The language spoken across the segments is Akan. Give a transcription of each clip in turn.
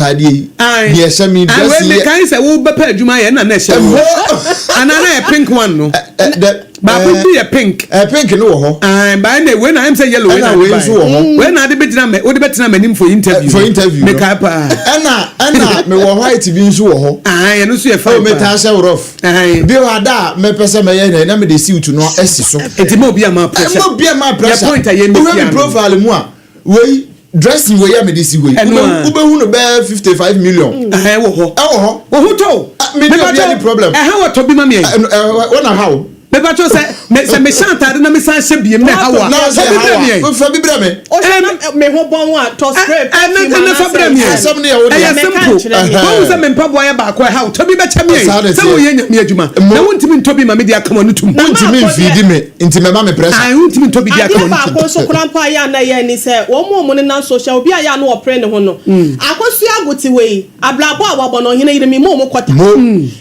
Yes, I mean, when the guys say, "Oh, Papa, you my and I pink one, no." But would be a pink no. And by the when I'm saying yellow, when I the better what the better name for interview. Make up. Anna, me white to be so. I and also a fellow metasha rough. Bill Ada, me person, and I'm the suit to know S. It will be a my pressure. Point I am profile moi. We dressing way am this way. And who bear 55 million. Oh, who told me any problem? How to be mammy? How? Beba to say me chanta na me san hye biem na hawa fa bi bra me me ho bon wa to script na fa bra me asem ne wo dey simple how say me mpaboa ya ba ko how to bi be cha me say wo ye nyame adwuma na wontimi ntobi ma me dia kama no tum wontimi mfidi me nti me ma me pressure ai wontimi ntobi dia kama no tum ba ko so krampa ya na ye ni say wo mo ne na social obi aya na opre ne ho no akosu agoti we ablabo awabo no hene yire me mo kota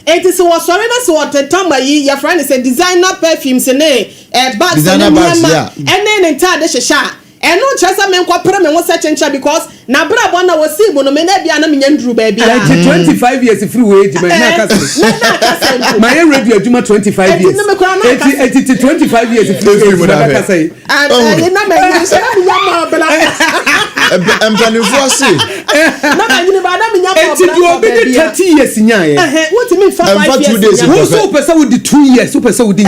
enti se wo sore na se wo tetama yi ya friend say design na perfumes ne bags designer bags yeah ene ntade hwehwa eno chesa me nkopere me wo sechencha because na brabo na wasi mu no me na bia na me nyanduru ba bia 25 years free wage man na kase my radio aduma 25 years 25 years free wage na kase na me nyisa na nyama bela empani force na me nyini ba na me nyama bela eti do obi 30 years nyae what mean 5 years who so person with the 2 years who person with the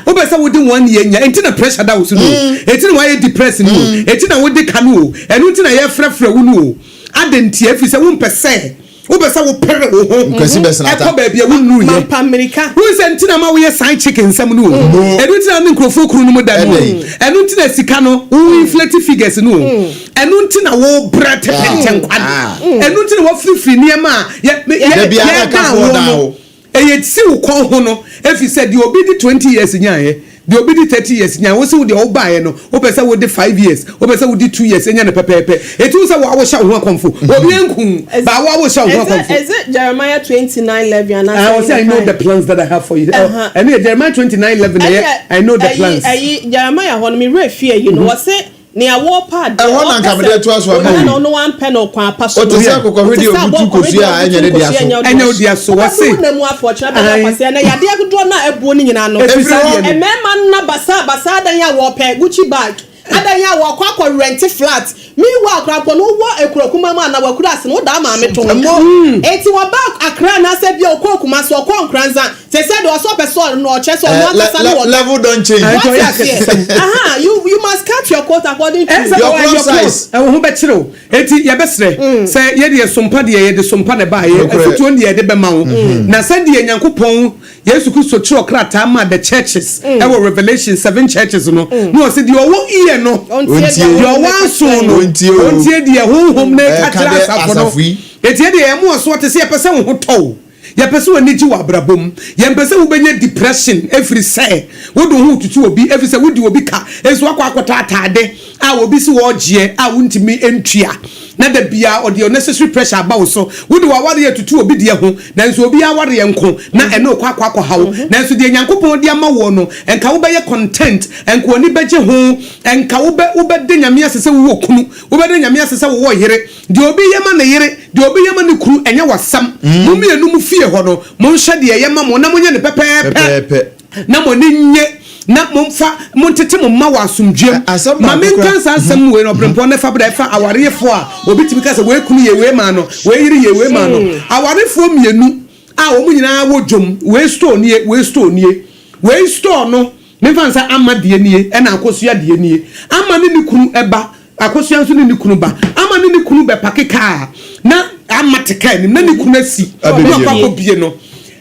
who person with the 1 year nya enti na pressure da wo so no enti na why depressed no enti na wo de kanu enu enti na ye frefre wo no adenti afi se wo mpese wo besa wo pere wo ho nkasi besa na ta ko ba bia wo nu ye pa America wo se enti na ma wo ye side chicken sam no enu enti na ne nkrofo kru no mo da no enu enti na sika no wo inflate figures no enu enti na wo brate penten kwad enu enti na wo free niema ye bia ka wo da eye si wo kon ho no afi se de obi di 20 years nyae de obi di 30 years nya wo se wo de wo baaye no wo pese wo de 5 years wo pese wo di 2 years enya ne pepepe etu se wo awosha ho akonfo obi enku ba wo awosha ho akonfo is it Jeremiah 29:11 and I will say I know the plans that I have for you and Jeremiah 29:11 I know the plans Jeremiah ho me refie you know what say ni awo pad e won nan kamede to aso ma no one pen o kwa paso o te se akoko hwede obutu kosu a enya ne dia so enya odi aso wo se na mu afo kira ba kwase na yade agudo na ebuo ni nyina no e mema na basa dan ya wo pe Gucci bag adanya wo kwakọ rent flat mi wa akrapo no wo ekurokuma ma na wakura ase no da ma meto enti wo back Accra na se bia okokuma so okonkranza se se do so person no che so no akasa no level don't change you must cut your coat according to your size e wo be kire o enti ye besre se ye de sompa de ye de sompa ne ba ye afutu on de be ma wo na se de Nyankopon Yesu Kristo kire krata ma the churches e wo Revelation 7 churches no no se de owo no your one son ontie de honhom na katira asafo no etie de emo so te se pese wo to ya pese wani ji wa brabom ya pese wo benye depression every say wo do hu tutu obi every say wo di obi ka enso akota atade a obi si wo gie a wontimi entua na da bia or the unnecessary pressure about so wo do waware tutu obi de ho na enso obi aware yenko na eno kwakwa hawo na enso de Nyankopon de ama wo no enka wo be content enka oni beje ho enka wo be de nyame asese wo kunu wo be de nyame asese wo yere de obi yema na yere de obi yema ne kuru enya wasam mu mienu mu fie ho no mo nhwe de yema mo na mo nye ne pepepe na mo ni nye na momfa montete momma wa asomdwem ma menkansa asem we no brempo ne fa bra fa awarefo a obitimi ka se we kunu ye we ma no we yiri ye we ma no awarefo mienu a wo nyina wo dwom we store no memfansa amade nie e na akosua de nie amane ne kunu eba akosua nso ne kunu ba amane ne kunu be pakeka na amateka ni na ne kunu asi no akọ bie no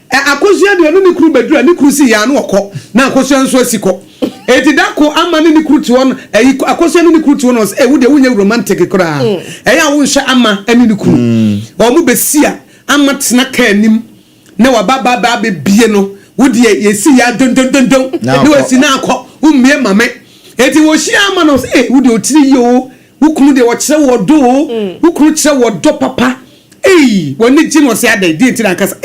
akosua de no ne kunu bedura ne kunu si ya no okọ na akosua nso asiko eti dako amane ne kunu ti won akosua ne kunu ti won e wo de wo nya romantic kra ya wo nhwe ama ene ne kunu o mu besia amatena ka anim na wa baba be bie no wo de yesi ya don ne wasi na akọ ummie mame eti wo hia ama no wo de otiri yo wo kunu de wo kire wo do wo kunu kire wo do papa woni jino se ada di ntina kasa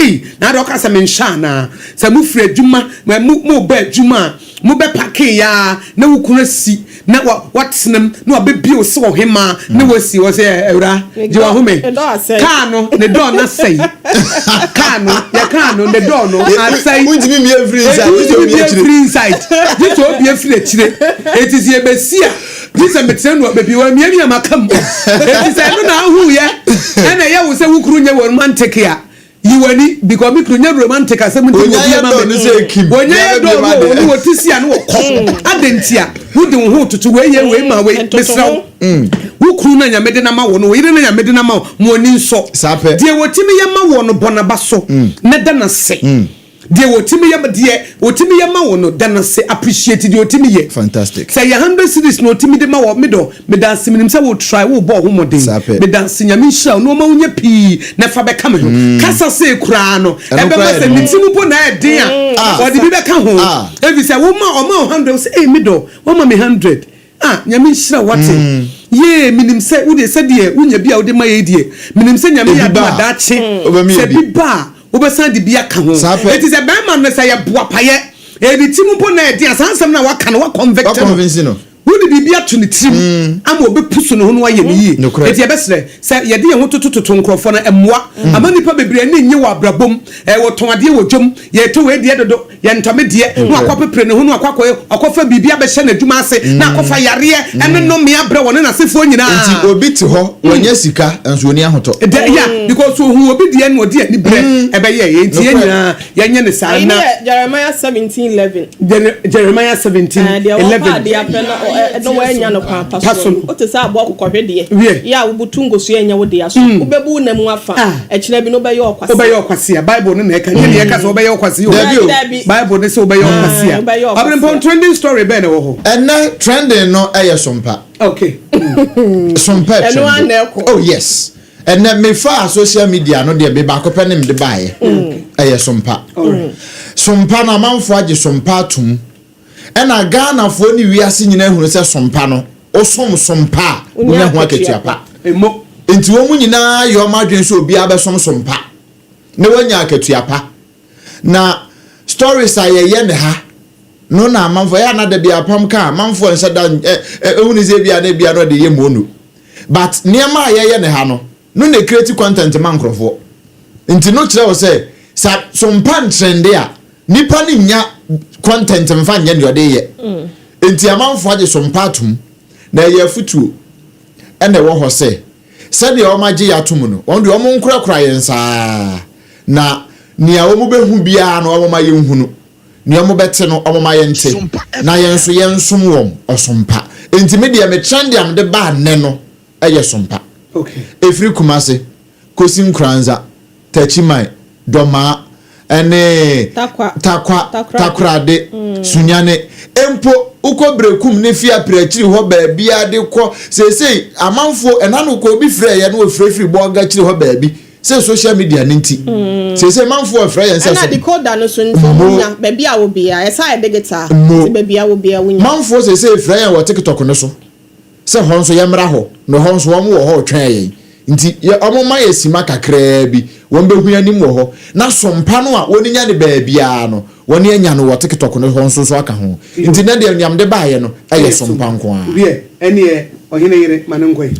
na do kasa men sha na sa mu fre djuma mu ba djuma mu be pake ya na wo kunu si na what's them no baby o so hema na wasi o say ewra je wa home car no the door na say car no the door no I say untimi me every inside this will be free chire it is ye besia this am tell no baby wa me makam it is no na hu ye na ye wo say wo kru nye romantic ya yiwani because me kru nye romantic asem nti wo ya ma no say kim wonya do no wo tisia no wo adentia wo de wo tutu we ye we ma we mesraw wo kru na nyamede na ma wo no yire na nyamede na ma mo ni nso de wo timi ye ma wo no bonaba so na da na se de wotimi ye ma wo no dana se appreciate de wotimi ye fantastic say 100 series no wotimi de ma wo me dance minim say wo try wo bo ho modern me dance nyame hira no ma wonya pi na fa be ka me ho kasa se kura no e be ma se mitimu po na e den a odi bi be ka ho e bi say wo ma 100 say eh me wo ma me 100 nyame hira wate ye minim say wo de say de wonya bia wo de ma ye die minim say nyame ya da dache se bi ba obesan de bia ka ho it is a man no say boa paye e bi timu po na e dia sansam na waka no wa convict no wo de bibia to ne tirim ama obepusu no ho no aye ne yi eti e besre say ye de ho tototo nkrofo na emoa amani pa bebre na nyi wa brabom wo ton ade wo dwom ye to we de dodo ye ntome de no akopepre ne ho no akofa bibia be hye na dwuma ase na akofa yare ene no me abre woni na sefo nyina enti obi ti ho wonya sika enso oni ahoto yeah because who obi de no de ni bre e be ye enti nyina ye nye ne sa na Jeremiah 17:11 Jeremiah 17:11 no wanya no paso o te sa abo akokwe de ya wobutungo so enya wo de aso obebu na mu afa ekire bi no be ye okwase Bible no na eka nye eka so be ye okwase Bible ne so be ye okwase abren trending story be na wo ho ena trending no sompa okay sompa oh yes ena me fa social media no de be ba kope ne me de bae sompa sompa na manfo age sompa atum ena Ghana fo ni wiase nyina hunu se sompa no osom sompa unya ho akatuapa emo enti wo mu nyina yo madwen so obi abesom sompa ne wanya akatuapa na stories ayeye ne ha no na manfo ya na de bia pam ka manfo nsa da ehunu ze bia na bia no de ye monu but niam ayeye ne ha no ne create content man krofo enti no kire wo se sompa trend ya nipa ni nya content mfa nya de ye enti amanfo age sompa atum na ye futuo ene wo ho se de o maje ya atum no on de o mon kura yensa na nia wo mu behu bia no o ma ye nhunu nia mo bete no o ma ye nte na yenso yensom wom osompa enti me de me trend am de ba ne no eye sompa okay efri kumase kosim kranza tachimai doma ene takrade sunyane empo ukobrekum ne fia prechiri ho baabi ade ko sesei amanfo enanu ko obi frɛ ye no ofrefri boga chiri ho baabi se social media ninti sesei manfo frɛ ye nse na de koda no so nfonya baabi a wo bia esa e digital se baabi a wo bia wonya manfo sesei frɛ ye wo TikTok no so se ho nso ye mra ho no ho nso wo mo ho twen ye nti omo ma yesima kakra bi won behu anim wo ho na sompa no a woni nya de baabia no woni anya no wo TikTok no ho nso so aka ho nti na de nyam de baaye no eye sompa nko a wie ene ohine yire manenkoi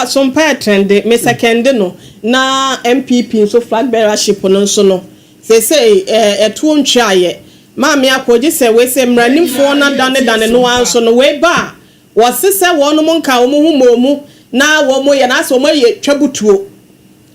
sompa trend me second no na MPP so flag bearership no nso no say eto ntwaye ma me akoje se we se mranimfo na dane no anso no we ba wo sese wo no nka wo hu momu na wo mo ye na so mo ye twabutuo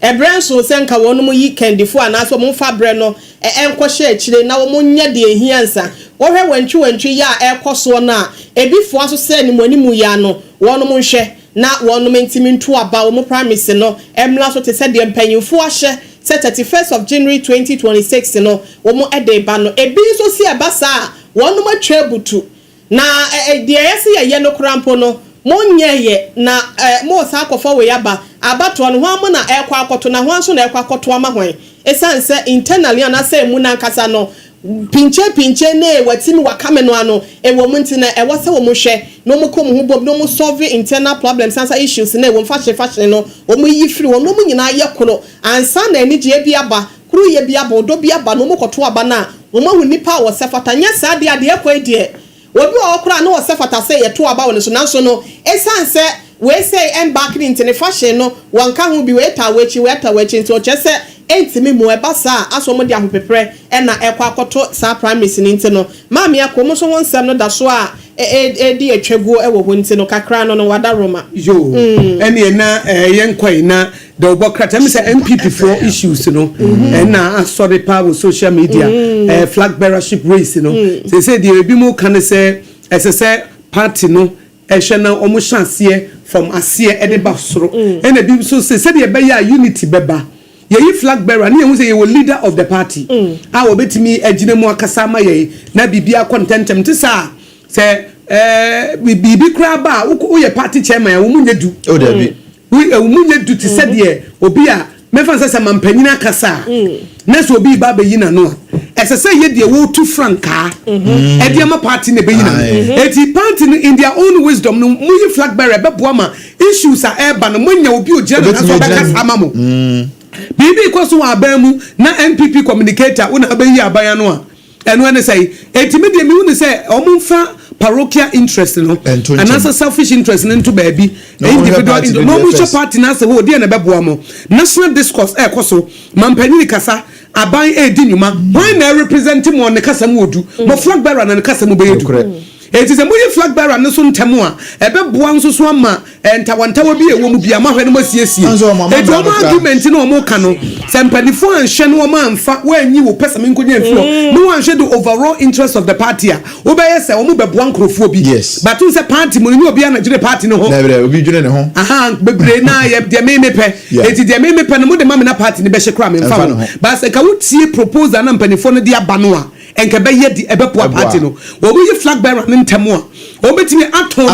ebren so se nka wo no mo yi kendifo ana so mo fa bre no enko hye akire na wo mo nya de ehiansa wo hwe wantwi ya ekoso na ebifo aso se ni monimu ya no wo no mo nhwe na wo no mentimi ntu aba wo mo promise no emla so te se de mpanyimfo ahye se 31st of January 2026 no wo mo ede ba no ebi so si abasa wo no mo twa butu na de yesi ye no krampo no monyeye na mo sa akofo we yaba abato no ho na ekwa akoto na ho anso na ekwa akoto amahwan esanse internally na say mu na nkasa no pinche ne watimi wakame no ano ewo munti na ewo se wo mo hwe no mo kom ho bob no mo solve internal problems and issues na ewo fashion no o mo yi free wo no mo nyina ye koro ansa na enije bi aba kuru ye bi aba odo bi aba no mo koto aba na wo mo hu nipa wo se fatanya sa de ade ekwa die obi okura no se fata say ye to aba won so nanso no esan se we say embark into the fashion no wanka ho bi we ta wechi nti o che se entimi mu eba sa aso mo de ahopepre e na ekwa akoto sa primaries ni nti no maami akomo so won sem no da so a di atwaguo e wo ho nti no kakra no wada roma yo ene na yenkwai na the obokrata me say MPP for issues no na sorry power social media flag bearership race no say the ebi mo kan say say party no ehwe na omo chance from asie e de ba soro ene bi so say the be ya unity beba ye flag bearer na ye say ye leader of the party a obetimi agine mu akasa ma ye na bibia contentem te sa say bibi kra ba wo ye party chairman wo munye du o da bi we munye du te say de obi a mefa say mampanyina akasa na so obi ba be yina no say ye de wo tu franka e de ma party ne be yina eti party in their own wisdom no munye flag bearer be boa ma issues a e ba no munya obi o jena na so be kasa ma mo bibi ko so abamu na MPP communicator una be yi abaya no a eno ene say etimi de mi unu say omumfa parochial interest no and also selfish interest into baby individual no much party na say wo de na be boa mo national discourse koso mampani kasa aban di nyuma why na represent mo ne kasa mo odu mo flag bearer na ne kasa mo be edu it is a muy flag bearer no so ntemu a ebe boa nso so ama ntawantawa bi ewo mu bia ma hwe no masiesie e do ma argument no mo ka no sempanifo anhwe no ma amfa wa anyi wo pesa me nkonya mflo no anhwe the overall interest of the party a wo be yese wo mu be boa nkrofo bi but who say party mo ni obi a Nigeria party no ho na bre obi dwene ne ho aha bebre na ye de me mepe eti de me mepe no mo de ma me na party ni be hye kra me mfa no but se ka wo tie proposal na mpanifo no de aba no a enke be ye di ebe poa party no wo be flag bearer ntemu a wo betimi aton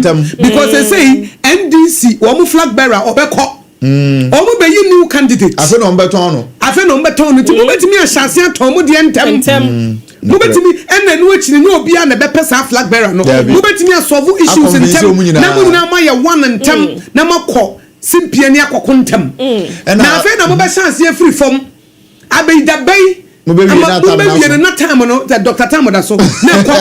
ntem because they say NDC wo mu flag bearer obekọ o mu be yi new candidate afa no mbeton no ti mo betimi ahase aton mo de ntem mo betimi enne no akini no obi a na be pesa flag bearer no mo betimi asolve issues ntem na mo nyina ma ye one ntem na makọ simpia ni akọkọ ntem na afa na mo be chance free from abei da bei Mube na time no Dr. Tam da so na ekọ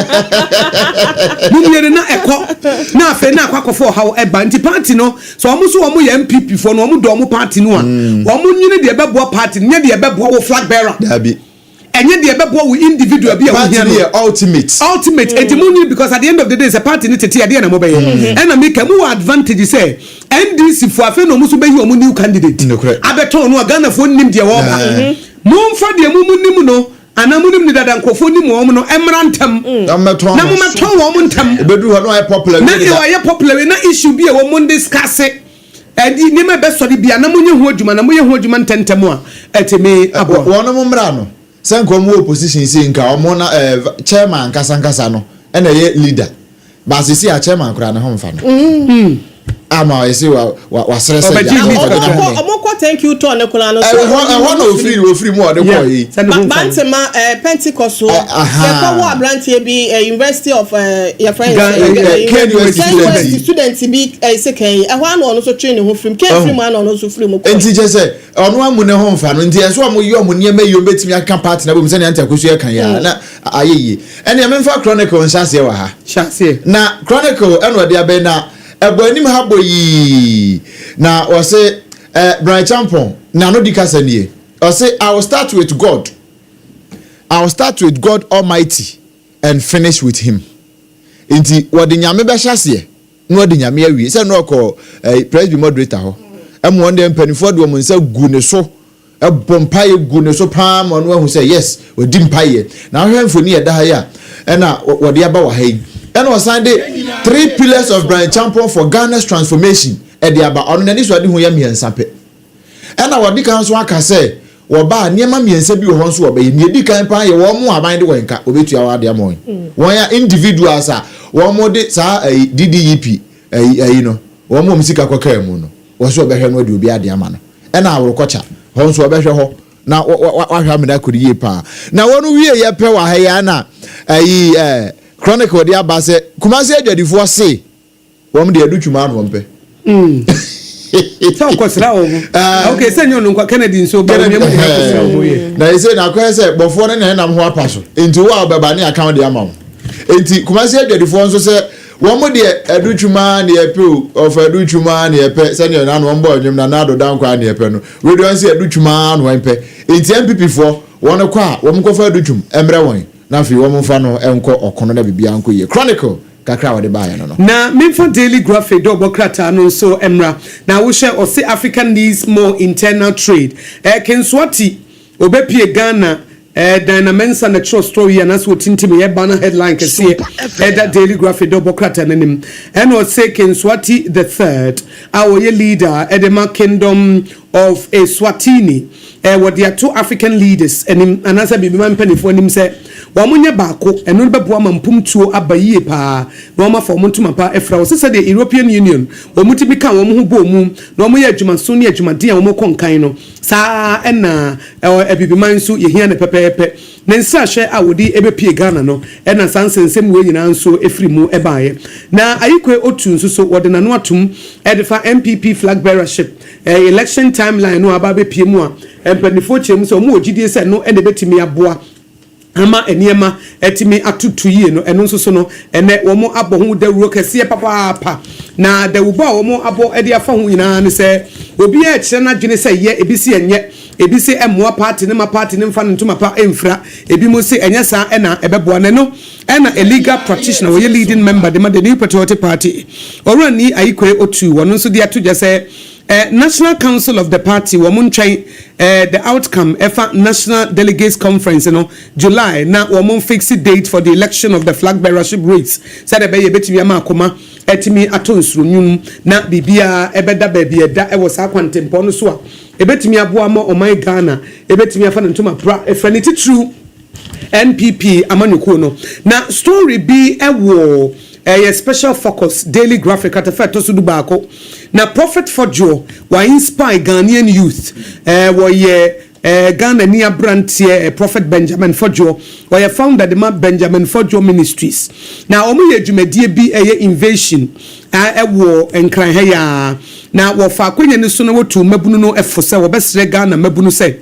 mube na ekọ na afa na akwa how eba nti party no so omo so omo ye MPP for no omo do omo party no a omo nyine de ebeboa party nye de ebeboa wo flag bearer dabi enye de ebeboa wo individual bi a wo hia no ultimate etimunyi because at the end of the day is a party ni tete ade na mo be ye and na make mu advantage say NDC for afa no omo so be yi omo new candidate abeton no Ghana for nim de wo ba Mumfa de mumu no anamunum ni dada nkofo ni mu no emrantam na mu meton wo ntam ebedu ho no ay popular na e wa ye popular na issue bi e wo mun discuss edi ni me be sori bia na munye ho adwuma na munye ho adwuma ntentem a etemi abo wo no mumra no senko mu opposition si nka omo na chairman kasa no e na ye leader ba sisi a chairman kura na ho mfa no ama ese wa stress omoko thank you to ne kula no so no free mo de ko yi bantema Pentecost so e ko abrantie bi University of your friend student bi second ho no so train ho free free man no so free mo enti je say ono amu ne ho mfa no enti eso amu yi omu niam yi obetimi aka party na bo mse ne anta kosu ya kan ya na ayeye ene me mfa chronicle nshase wa ha shase na chronicle eno de abe na ebonim ha boyi na o say Brian Champon na no dikasa nie o say I will start with God Almighty and finish with him inti wodi nyame be hyase no wodi nyame awie say no ko presby moderator ho emo wonde mpanifo do mo nsa gu ne so ebompaye gu ne so pa mo no hu say yes wodi mpaye na hwemfo ni eda ha ya na wodi aba wa ha and on Sunday 3 pillars of Brian Champon for Ghana's transformation at the aba on nani so ade ho ya miensape and na wodi kan so aka say wo ba niema miensa bi ho so wo ba ye di kan pa ye wo mo aban de wenka obetu awa de amon won ya individuals a wo mo de sa DDEP no wo mo msika kwaka mu no wo so obehwe no de obi ade ama no and na awrokocha ho so obehwe ho na wa hwa me da kodi ye pa na wonu wie ye pe wa ha ya na Chronicle de abase kumase adwadifo se wom de adutwuma no mpe so kwasra wo okay senyo no kwa Kennedy so ba me kwasra wo ye na ise na kwa se bofo ne nam ho apaso enti wo obeba ne account de ama wo enti kumase adwadifo nso se wo mo de adutwuma ne epe of adutwuma ne epe se ne na no mbo onwem na ado dankwa ne epe no we don se adutwuma no empe enti MPP fo won kwa wo mo fa adutwum emre won na fi wo mo fa no enko okono na bibia anko ye chronicle kakra wode bae no na memfo daily graphic do bokrata no so emra na wo share o say African needs more internal trade kenswati obepie Ghana Dynamensa na true story and as what intimate ye banner headline can see that daily graphic do bokrata nanim and was say Kenswati the third our leader Edema Kingdom of Eswatini what there are 2 African leaders and another baby man penny for him say wamunya bako eno beboa mampum tuo abaye pa no ma for montuma pa efra wo se the European Union wo mutimi kan wo ho bo mu no mo ye adwuma so ne adwuma den wo konkan no saa ena ebibi man so ye hia ne pepepe ne nsa hwe awodi ebepie Ghana no ena sansensem we nyina nso efri mu ebaye na ayikwe otu nso so wode na no atum edifa MPP flag bearership election timeline no ababe pie mu a empanifo chem so mo ogidie se no ene betimi aboa ama eniema etimi atutu yie no eno nso so no ene wo mo abohu dawuro kese papa na dawuba wo mo abo ede afa hu nyina ne se obi a kire na dwene se ye ebisi enye ebisi emoa party ne ma party ne mfa ntuma pa emfra ebi mo se enye sa ena ebeboa ne no ena a legal practitioner we leading member de the New Patriotic Party orani ayikwe otu wono nso de atoja se National Council of the Party womun try the outcome efa National Delegates Conference July na womun fix date for the election of the flag bearership race said be betimi ama akoma etimi atonsuru nyum na bibia ebeda baabi eda e wosa kwantempo no so a ebetimi aboa ma oman Ghana ebetimi afa ntoma bra efraniti true NPP amanyuko no na story be ewo a special focus daily graphic at effect to Dubako. Now Prophet Fojo wa inspire Ghanaian youth wa ye Ghana near brand here Prophet Benjamin Fojo wa ye founder the Benjamin Fojo Ministries. Now omo ye dwumadie bi invasion wo enkran heya na wo fa kwenye ne so na wotu mabunu no efose wo besre Ghana mabunu se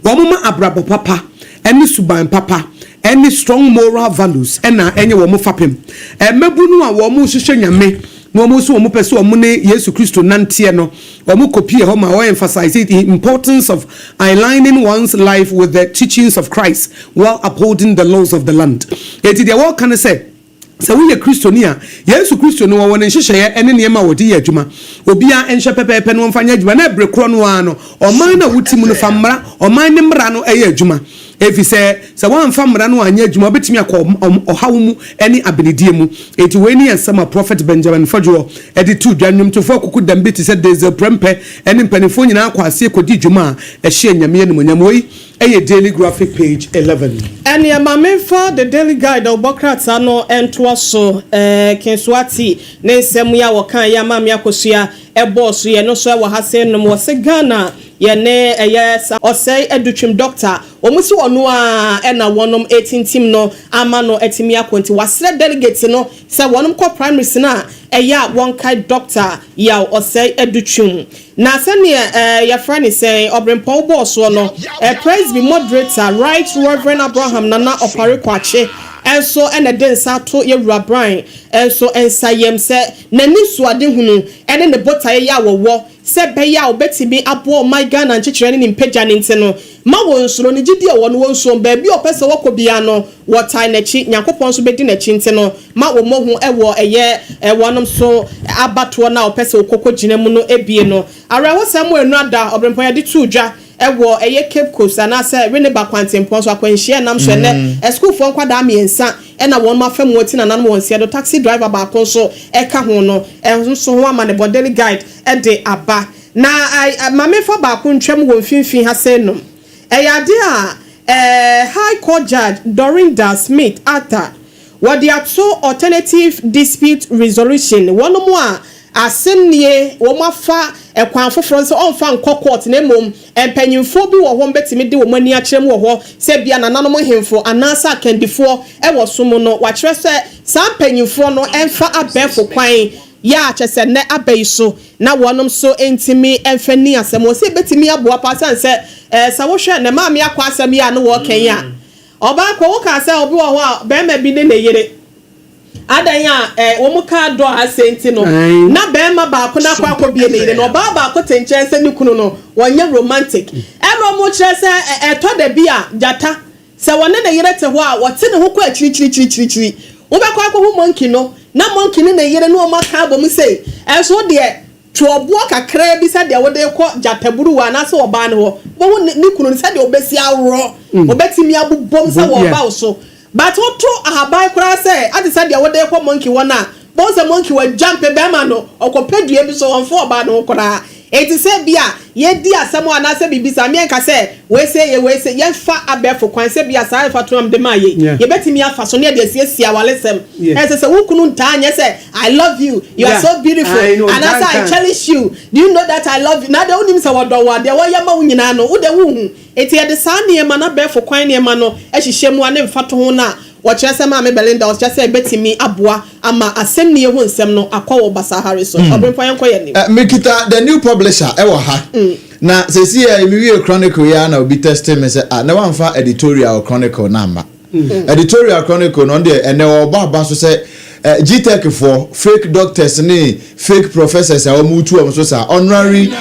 wo mama abrabo papa eni suban papa any strong moral values ena enye wo mo fapem mabunu a wo mo hwehwe nyame no mo so wo mo pese wo mo ne Yesu Kristo nante no wo mo copy ho ma wo emphasize the importance of aligning one's life with the teachings of Christ while upholding the laws of the land. It is what can I say so we Christonia Yesu Kristo no wo ne hwehwe ene ne ma wodi adwuma obia enhwe pepepe no mfanya adwuma na brekro no ano oman na wutimu no famra oman ne mra no eye adwuma efi se wan famra no anya adwuma betimi akọ ohawmu eni abenedie mu eti weni ansama Prophet Benjamin Fojo edi tu dwanum to fo kuku dambe ti se deze prempe eni mpanifo nyina akwase kodi dwuma a hye nyame ne monyamoi eye daily graphic page 11 eni amame for the daily guide obokrata no ento so Kenswati ne nsem ya wokan ya mamia AKOSUA boss ye no so wa hasen no se Ghana ye ne yes osei edutwim doctor omusi wono a ena wonom 18 team no ama no etimi akonti wasre delegate no se wonom ko primaries na eya won kai doctor ya osei edutwim na se ne ya friend say obrempo boss no praise be moderator right Reverend Abraham Nana Opare Kwache enso ene den sa to yewura Brian enso ensayem se nani suade hunu ene ne botaye ya wowo se be ya obetimi abo my Ghana nchechire ni mpagya ne nteno ma wonsuro ne gidi wo no wonso ba bi opese wokobia no wotai na chi Nyankopon so bedi na chi nteno ma wo mohu ewo eye wonom so abato na opese okokogina mu no ebie no ara wo sam enu ada obrempo ya de tuudwa ewo eye Cape Coast na se rene ba kwantempo so akwanhie nam so ne school fo nkwada miensa ena won ma fam woti na nan won se do taxi driver ba kon so eka ho no so ho ama ne bodily guide de aba na mame fa ba ko ntwam won finfin ha se no eyade a High Court Judge Dorinda Smith Arthur what the alternative dispute resolution one more asemnie wo mafa ekwan foforo nso onfa nkọ court na mom empanyimfo bi wo ho betimi de wo mani akyerem wo ho se bia nananom hemfo anasa kandifo e wo som no wa kyerɛ sɛ saa empanyimfo no emfa abɛfo kwan ya kyese ne abaiso na wonom so entimi emfani asɛm wo se betimi aboa pasan sɛ sa wo hwɛ ne maame akwa asɛm ya no wo kan ya oba ko wo ka sɛ obi wo ho a be ma bi ne yere adanya wo ka do asenti no na be ma ba ko na kwa bie ne no ba ba ko tenchense ni kunu no wonye romantic eno mo kire se to da bia jata se wonne ne yere te ho a wote ne ho ko achiri wo be kwa ko hu monkey no na monkey ne yere no ma ka bom sei enso de tuobo kakra bi se de wo de ko jataburu wa na se wo ba ne ho wo ni kunu se de obesi awro obetimi abubom se wo ba so but what to ahabai kura say ati say dia wo dey kwa monkey wona bon say monkey wa jump be ma no okopedua bi so on for ba no kura eti say bia ye di asemo ana say bibisa me enka say we say ye fa abefo kwan say bia say fa to am de ma ye betimi afa so ne de sia walesem e say wo kunu nta anye say I love you are so beautiful and as I cherish you do you know that I love you na de onim say wodo wa de wo ye ma wunyina no wo de wu eti ye de sane ma na befo kwan ne ma no ehihye ane mfa to ho na watch say ma me Belinda was just say betimi aboa ama asem ne ho nsem no akwa wo basahare so obrenfo yenko ye ni Mikita the new publisher e wo ha na se si e mi wie chronicle ya na obi testing me say na wan fa editorial chronicle na ma editorial chronicle no de ene wo ba so say GTech for fake doctors ni fake professors a mutu am so sa honorary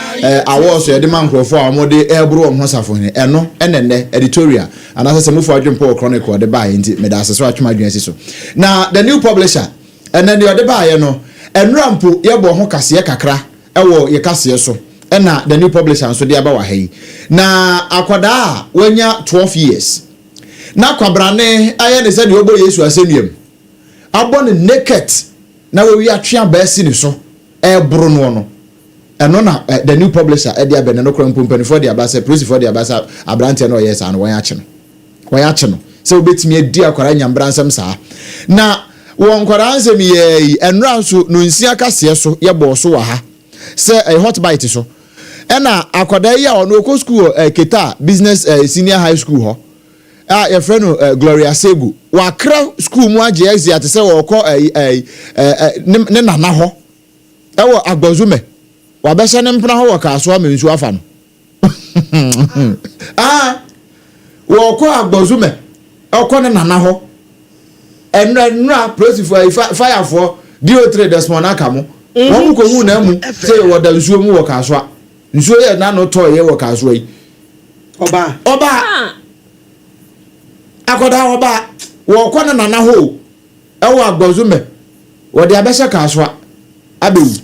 awards so de man crofo a mo de ebro am hosafo ni eno enene editorial and as say mo for adwempo chronicle de ba enti me da aseso atwema adwensi so na the new publisher and then the de ba ye no enrampo ye bo ho kase kakra ewo ye kase so na the new publisher so de aba wa hai na akwada wanya 12 years na kwabrane aye ne se de obo Yesu asenuam abone naked na we atwea ba si ni so ebro no eno na the new publisher e dia be no kro mpompan for dia ba se proof for dia ba sa abrante no yes an wan ya che no se obetimi adi akwara nyambra nsem saa na won kwara nsem ye enra so no nsia kase so ye bo so wa ha se hot bite so ena akwada ya ono ko school Keta business senior high school ho your friend Gloria Segu wakra school mu age exit say wo ko ne nana ho ewo agbazume wa be se ne mpna ho wo ka so amensu afa no wo ko agbazume o ne nana ho enra prosifu fire for dio3 desmond akamo won ko hu na mu say wo da nsuo mu wo ka so nsuo ye na no to ye wo ka so yi oba akoda oba wo ko na nana ho ewo agbazume wo de abesha ka so abewu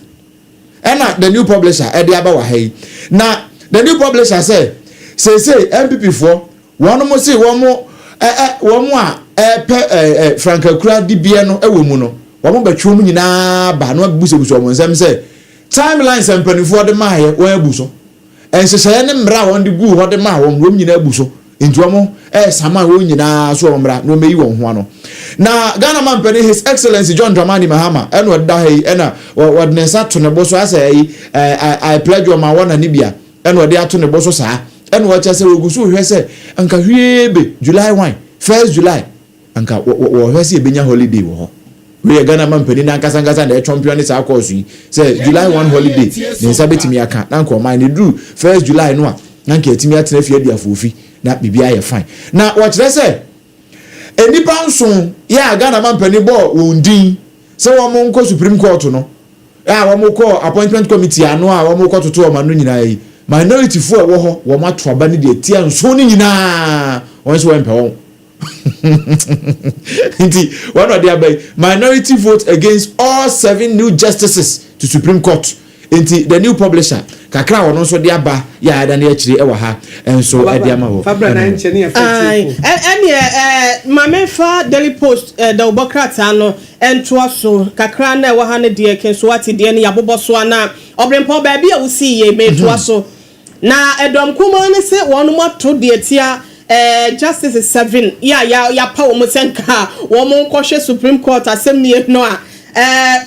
ena the new publisher e de aba wa hai na the new publisher say MPP for won mo say won mo a Frank Akura di bie no ewo mu no won mo betwo mu nyina ba no abusebuso mo nsem say timelines empanifo de ma ye won abuso enhyehyɛ ne mra won de gu ho de ma won nyina abuso ntuomo sama won nyina so mra no meyi won ho ano na Ghana man pani His Excellency John Dramani Mahama eno da hai ena wodnesa to ne boso asai I pledge your ma wona nibia eno de ato ne boso saa eno wa chase ogusu hwe se anka hwebe July 1st July anka wo hwe se ebenya holiday wo ho we Ghana man pani na nkasa na champion is AKOSUA say July 1 holiday ne sabetimi aka na nko man ne do 1st July no a na nka etimi atena fie dia fofi na bibia ye fine na wo kire se enipa nson ya Ghana man pani bo wondin se wo mo nko Supreme Court no wo mo ko appointment committee ano a wo mo ko toto ma no nyina yi minority fu wo ho wo ma to aba ne de tia nson ni nyina won se wo mpe won inti one of the minority vote against all 7 new justices to Supreme Court inti the new publisher kakra wono so de aba ya ada na akire e wa ha enso e de ama ho fabra na nche ne mamefa Daily Post da obokrata no ento so kakra na e wa ha ne de kenso wati de ne yaboboso ana obrempo ba bia wo si ye meto so na edom kuma ne se wono mato de tia justice 7 ya pa wo senka wo mo nkwohwe Supreme Court asem ne no a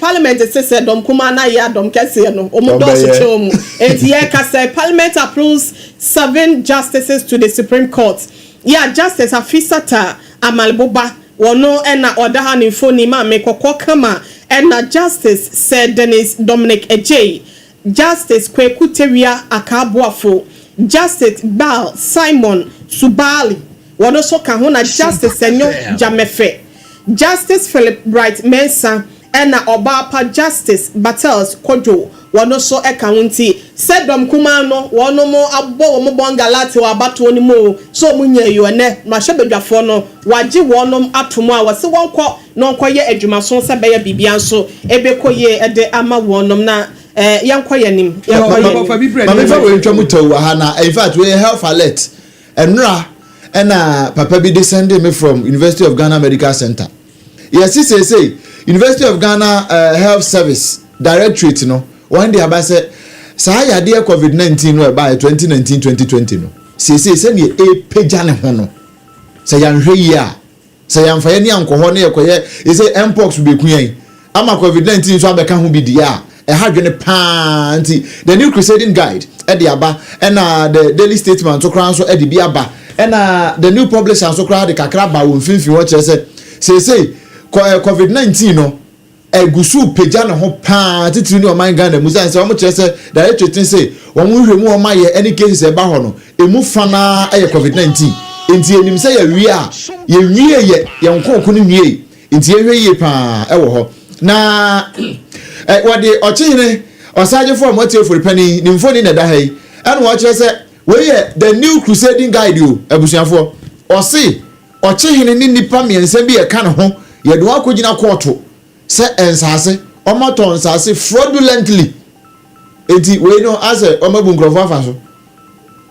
parliament says dom kuma na ya dom kese no omo do so chom enti ye ka say parliament approves 7 justices to the Supreme Court ya justice afisata amalboba wono na order han infoni ma mekokko kama na justice said Dennis Dominic Ejay, justice Kweku Teria Akabuafo, justice Bal Simon Subali wono so ka ho na justice enyo Jamefe Justice Philip Bright Mensah ena Obapa Justice Battles Kojo wano so ekawunti sedom kuma no wono mo abo mo bongalati wa bato ni mo so munye yo ne mahwebedwafo no waje wonom atomo a wose wonko no nkoye adwumaso se be ya bibia so ebekoye ede ama wonom na yankoye nim mama fa we ntwamu tawu ha na in fact we health alert enra ena papa bi descended me from University of Ghana Medical Center. Yes, say University of Ghana Health Service Directorate no one day about say ya dear COVID-19 no by 2019-2020 no say ni page ne ho no say yan hwe ya say yan fa ni ankoho ne yekoye say mpox be kuyan ama COVID-19 so abeka ho bi dia hadwene panti the new crusading guide e de aba na the daily statement so kran so e de bi aba na the new publisher so kran de kakra ba won finfi wo kire say COVID-19 no egusu peja na ho pa titiri ni o man Ghana musa se o mo kire se director say won hwemu o maye any cases e ba ho no emu fana e COVID-19 enti enim se ya wi a ye wie ye nkonko ni wie enti ye hwe ye pa e wo ho na wade ochihine osaje form what for penny ni mfoni na da hai anu wo kire se we ye the new crusading guide you abusuafo o se ochihine ni nipa miensa bi e ka ne ho ye do akogina court se ensase omoto ensase fraudulently enti we no ase omabu nkrofo afaso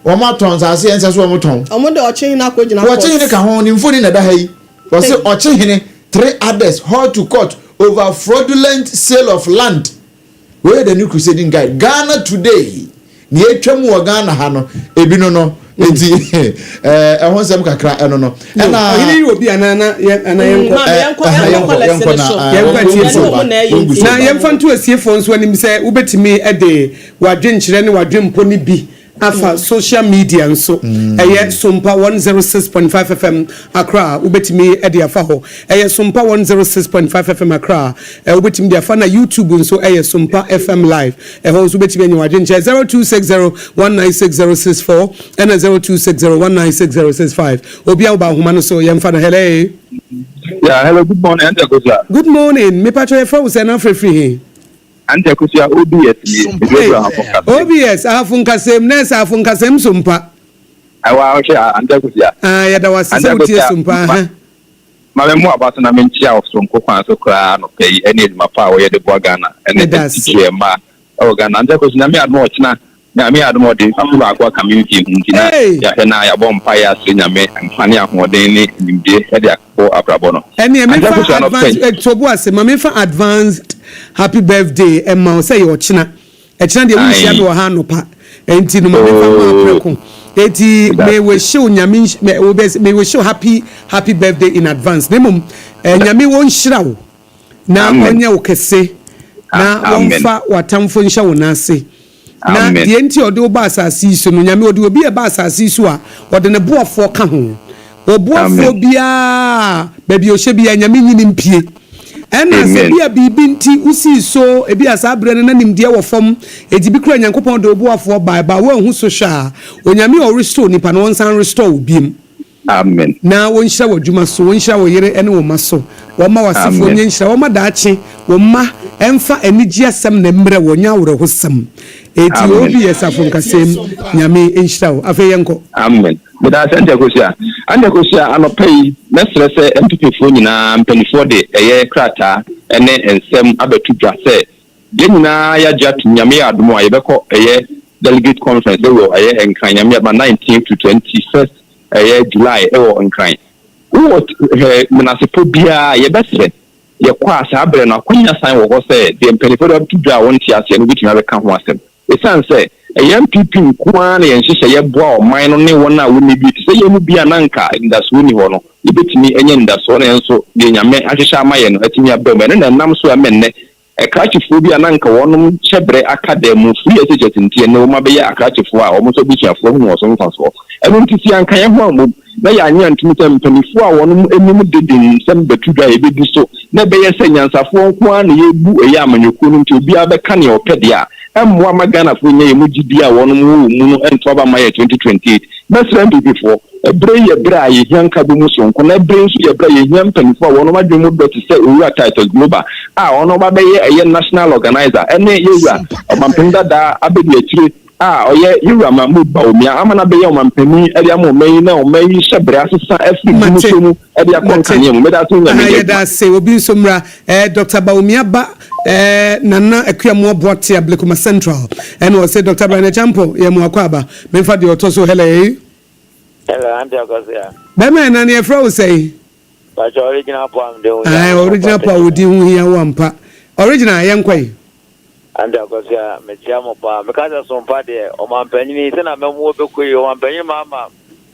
omoto ensase ensase omoton omodo ochihine akogina court ochihine ka ho ni mfoni na da hai o se ochihine 3 others hauled to court over fraudulent sale of land. Where the new crusading guide Ghana today ni etwam wo Ghana ha no ebi no enti ehon sem kakra eno no na ohini obi anana yenko na yemfanto asiefo nso anim se ubetimi ede wadwenkyere ne wadwempo ni bi afa social media nso eye SOMPA 106.5 FM Accra ubetimi ede afa ho eye SOMPA 106.5 FM Accra ubetimi de afa na YouTube nso eye SOMPA FM live ho nso ubetimi anyi wadwenkyere 0260196064 and 0260196065 obi awo ba homa no so yemfa no hello. Yeah, hello, good morning, AKOSUA. Good morning, me patro e fa wo se na free AKOSUA OBS OBS afunkasem nesa afunkasem SOMPA awa o sha AKOSUA ya da wasese utie SOMPA ma me about na mentia of sonko kwan so kra no pay any ma pa wo ye de bo Ghana ene titie ma o Ghana AKOSUA na me admo china na me admo de afulu akwa community ntina ya na ya bompa ya so nyame amfani ahoden ni nimde e de akọ abrabo no ene me fa advance tobo ase ma me fa advanced happy birthday emma say your china e china de we share me wo ha no pa enti no ma me fa ma preko eti me we show nyame me we show happy birthday in advance nemum nyame won hira wo na onye wo kese na won fa watamfo nhya wo na ase na de enti ode wo ba asase so no nyame ode obi e ba asase so a ode ne boafo ka ho oboafo bia ba bi o hye bia nyame nyini mpie ena se bia bibi nti usi so ebi asabre na nimde wo fom ejibi kura nyankopon de oboafo ba wo hu so hwa onyame o restore nipa no nsan restore obiem. Amen. Na won hira wadwuma so won hira wo yere ene wo maso wo ma wasefo onye hira wo ma daache wo ma emfa anigi asem na mbre wo nya wore hosam eti obi yesafo nkasem nyame enhira wo afa yenko. Amen. But AKOSUA anopai na stress MPP nyina mpanifo de eye krata ene ensem abetudwa se ye nyina ya jatu nyame adomo ayebekọ eye delegate conference wo eye enkran nyame ba 19 to 21st July ewo nkran wo munasepo bia ye besre ye kwa asabre na kwanya san wo se de mpanifo de tudwa won ti ase no bituma beka ho asem esanse MPP nkuan na yenhye ye boa o man no ne wona woni bi se ye mu bia nanka ndaso ni ho no ebetimi enye ndaso na enso de nyame ahwehwe amaye no atimi abam ne na nam so amenne akrachifo bia nanka wonum chebre academy free education ntie ne wo mabe ya akrachifo a wo mo so bichiafo hu wo so mfaso eno ntisi anka ye ho amom na ya anya ntumita mpanifo a wonum enum dedin sem betudwa ebedi so na be ye se nyansafo nkuan na ye bu eya amanyoko no nti obi abeka ne opede a Mwa magana for nye mujidia one mu and Toba Maya 2028. That's when before a bray a bray young Kabumuson, when I bring you a bray young pen for one of my dream to say we are titled Global. On over a young national organizer, and you are a Mampinda da Abedi. You are my mood, I'm an abbey on Penny, Ediamo may now may Shabras, every Musumu, Edia Concanium, that's say, will be some Dr. Baumiaba, Nana, a Kiamo Botia, Blecuma Central, and was said Dr. Brana Jampo, Yamuakwaba, Memfa de Otoso, hello. Hello, Auntie Akosia. Beman and your fro say, but your original poem, original poem would do here one part. Original, young quay. Auntie Akosia, Mechiamo Pa, because of some party, or my penny, then I'm a Mobuku, or my penny mamma,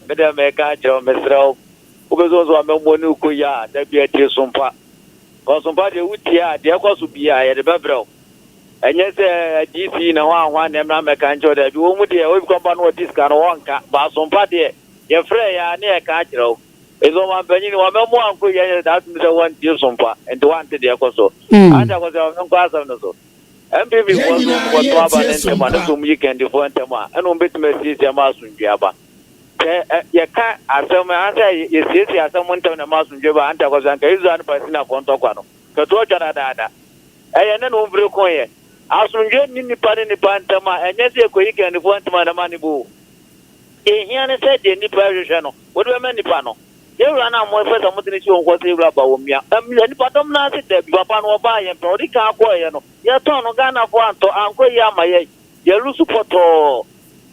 Madame Mekajo, Mr. who was also a Monukuya, that be a tear sumpa. For some party would hear, the AKOSUA at the Bebro. And yes, DC, no one, and I'm a canjo that you won't hear, we've come on with this kind of one, but some party, your friend, near Cajro. It's on my penny, one more, that's the one deal sumpa, and the one to the AKOSUA. And I was on class of the MPV was Baba and Tema, whom you can defend Tema, and on bit message a mouse in Java. You can't, as some answer, you see, as someone turn a mouse in Java, and I was an person of Fontocano. Katoja Dada. And then over Coye. As soon as you need part in the Pantama, and yes, you can defend the money boo. Here said the Nipa channel. What do I mean, Nipano? You run out more for some motivation was a rubber with me. And Patom Nasi, Bapan or buy and Prodica Coyano. Your ton of Ghana for Anto, Uncle Yamay, Yerusupoto.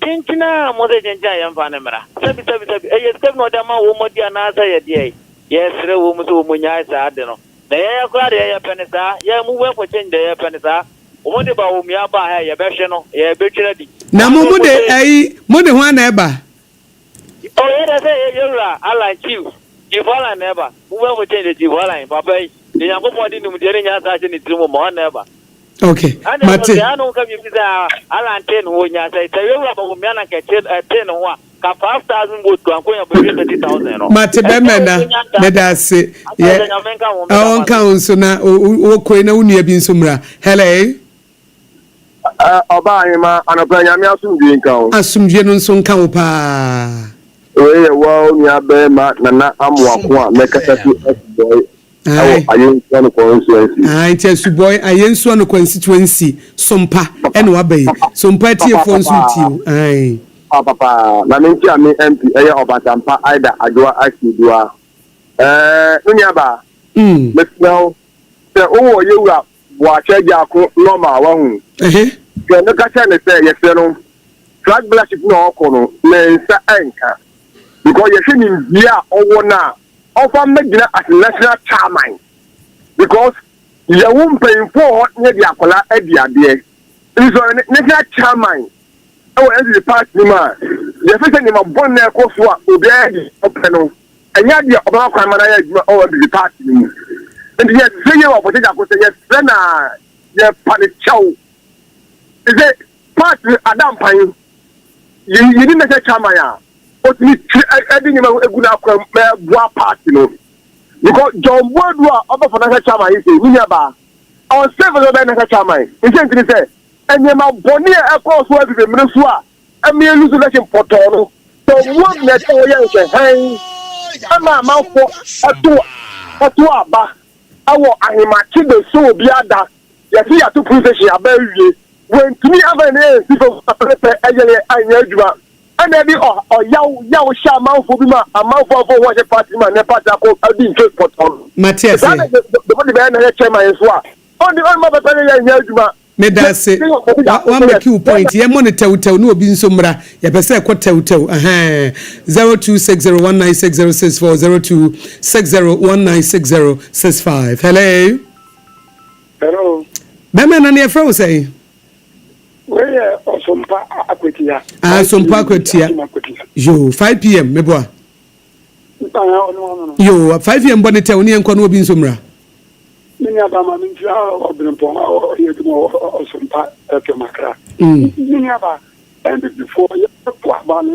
Tintina, Mother Giant Panamera. 77, a step no dama woman, dear Nasa, yea. Yes, the woman who Munyas, I don't know. The air crowd, a penisa, yeah, move for change the penisa. What about Miaba, a version, a bitch. Now, Monday, one ever. Oh, yeah, I like you. You fall never. Whoever changes you, Papa. The young woman didn't getting us in the room more never. Okay. And I don't come you Alan 10 when you say, you have a man at 10 or 5,000 wood to acquire 30,000. Mate Bemena, let us say, yeah, our council now, Queen only been sumra. Hello. Obama and a Panyamia soon being count. Assume Jenson Kaupa. Well, Nana, Amwa, make a boy. I ain't one constituency. I tell you, boy, I ain't one constituency. Sompa and Wabe. Sompa tea phones with you. Aye. Papa, Naminti, I mean, MP, or Batampa, either Adua, Akidua. Unyaba. Let's know. Oh, you are watch a Jaco, Loma, one. You're not going to say, yes, sir. Flag black is no corner, Mensa anchor. Because you're saying, yeah, or now. Offer Medina as national chairman because you won't pay for the Akola Edia. It's a national chairman. Oh, and the past man. The first name of Bonner AKOSUA will be open. And yet, the Obama Crime over the party. And yet, the year of what I could say, yes, then the party chow. Is it part Adam Pine? You didn't say chairman. But I think a good party, because John Woodward, other financial chairman, he said, Winyaba, on 7 of the chairman. He said, and the Mount Bonnier AKOSUA with the Minnesota, and me lose election for Tono. So, one that all young say, hey, I'm a mouth for a two, our Ahimaki, so be other. Yes, he had to prove that she are very when to me, other than people, I know you. And then Yao Shaman for Bima, a mouth for what a party man, a party of being just for Tom. Matthias, the body man, a chairman as well. On the one mother, I me da say one make you point ye monitor tell no obi nsomra ye pese kwotell 0260196064 0260196065. Hello mama na ne fro say where Sompa Akwetia Sompa Akwetia yo 5 p.m. me boa yo 5 p.m. boni tell ni enko no obi nsomra many of them are in the Sompa Makra. Many of them, and before you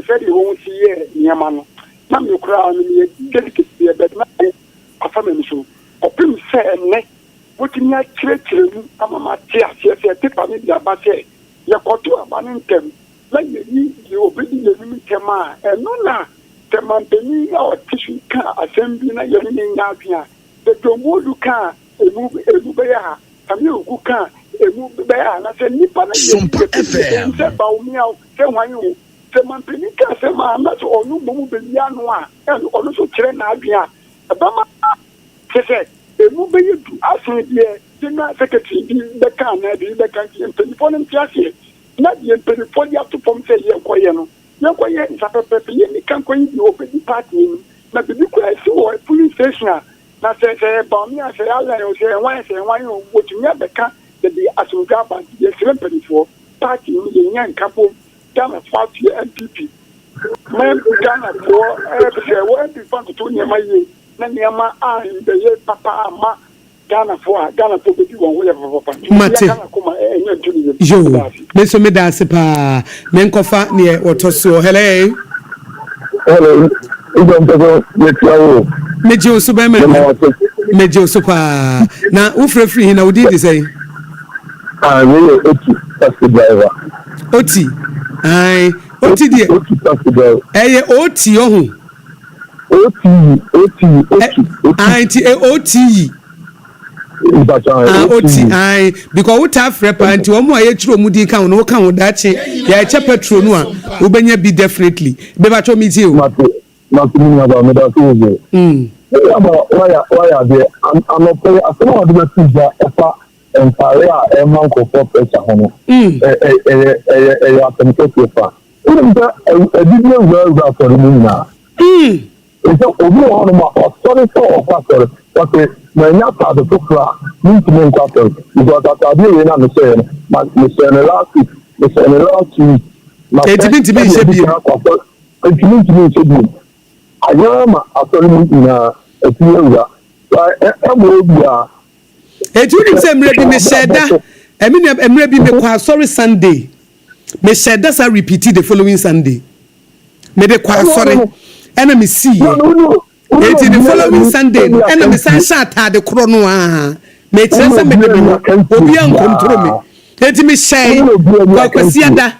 said you won't see Yamano. Some you crown me delicate, but not a family show. Open say, what in your church, I'm a Matthias, yes, I take on it, but say, ye koto abane ntem la ye ni obedi ye ni tema eno na temampeni a otishu ka assembly na ye ni nyadua de tomodu ka emu be ya ami ogu ka emu be ya na se nipa na ye se ba omi a se hwan temampeni ka se ma na so onu bomu be ya no a onu so kire na adua abama se emu be yedu aso die general secretary bi be ka na bi be ka mpeni no ntiase na die mpeni ya to pom se ye koye no ye koye nsapepe ye ni kan koye bi obedi party ni na bi ku asi wo police station na se ba mi a se ala yo se wan o wotunya be ka de asoga ba ye se mpeni party ni ye nya nkapo Ghana party MPP men Ghana for se wo bi fan to nyama ye na nyama a be ye papa ama Ghana for be won we papa Ghana kuma enye ntuni yo me so me da se pa me nkofa ne otoso hello meji osu ba meji osu pa na ufrefri na odi di say we oti taxi driver oti ai oti die eye oti ohun oti oti oti ai because what have repa nti omo aye chiro mu di kan no kan da che ya che petrol no a obenya bi definitely be ba cho meet you Martin about me that too. Why there? I'm not paying. I don't know what to do. Offer and career and man for pressure hono. Even a video well for the moon now. It's a over on sorry for factor. Okay, my nyata the proper need to make after because I did in the saying, but Mr. last week. It means to be I am in a few. It would say, maybe me said that. I mean, I'm maybe me sorry Sunday. Me said that's I repeated the following Sunday. Me de kwa sorry. And me see. It in the following Sunday. And me say shot the chrono. Me say me obi an control me. It me say kwa kwasiada.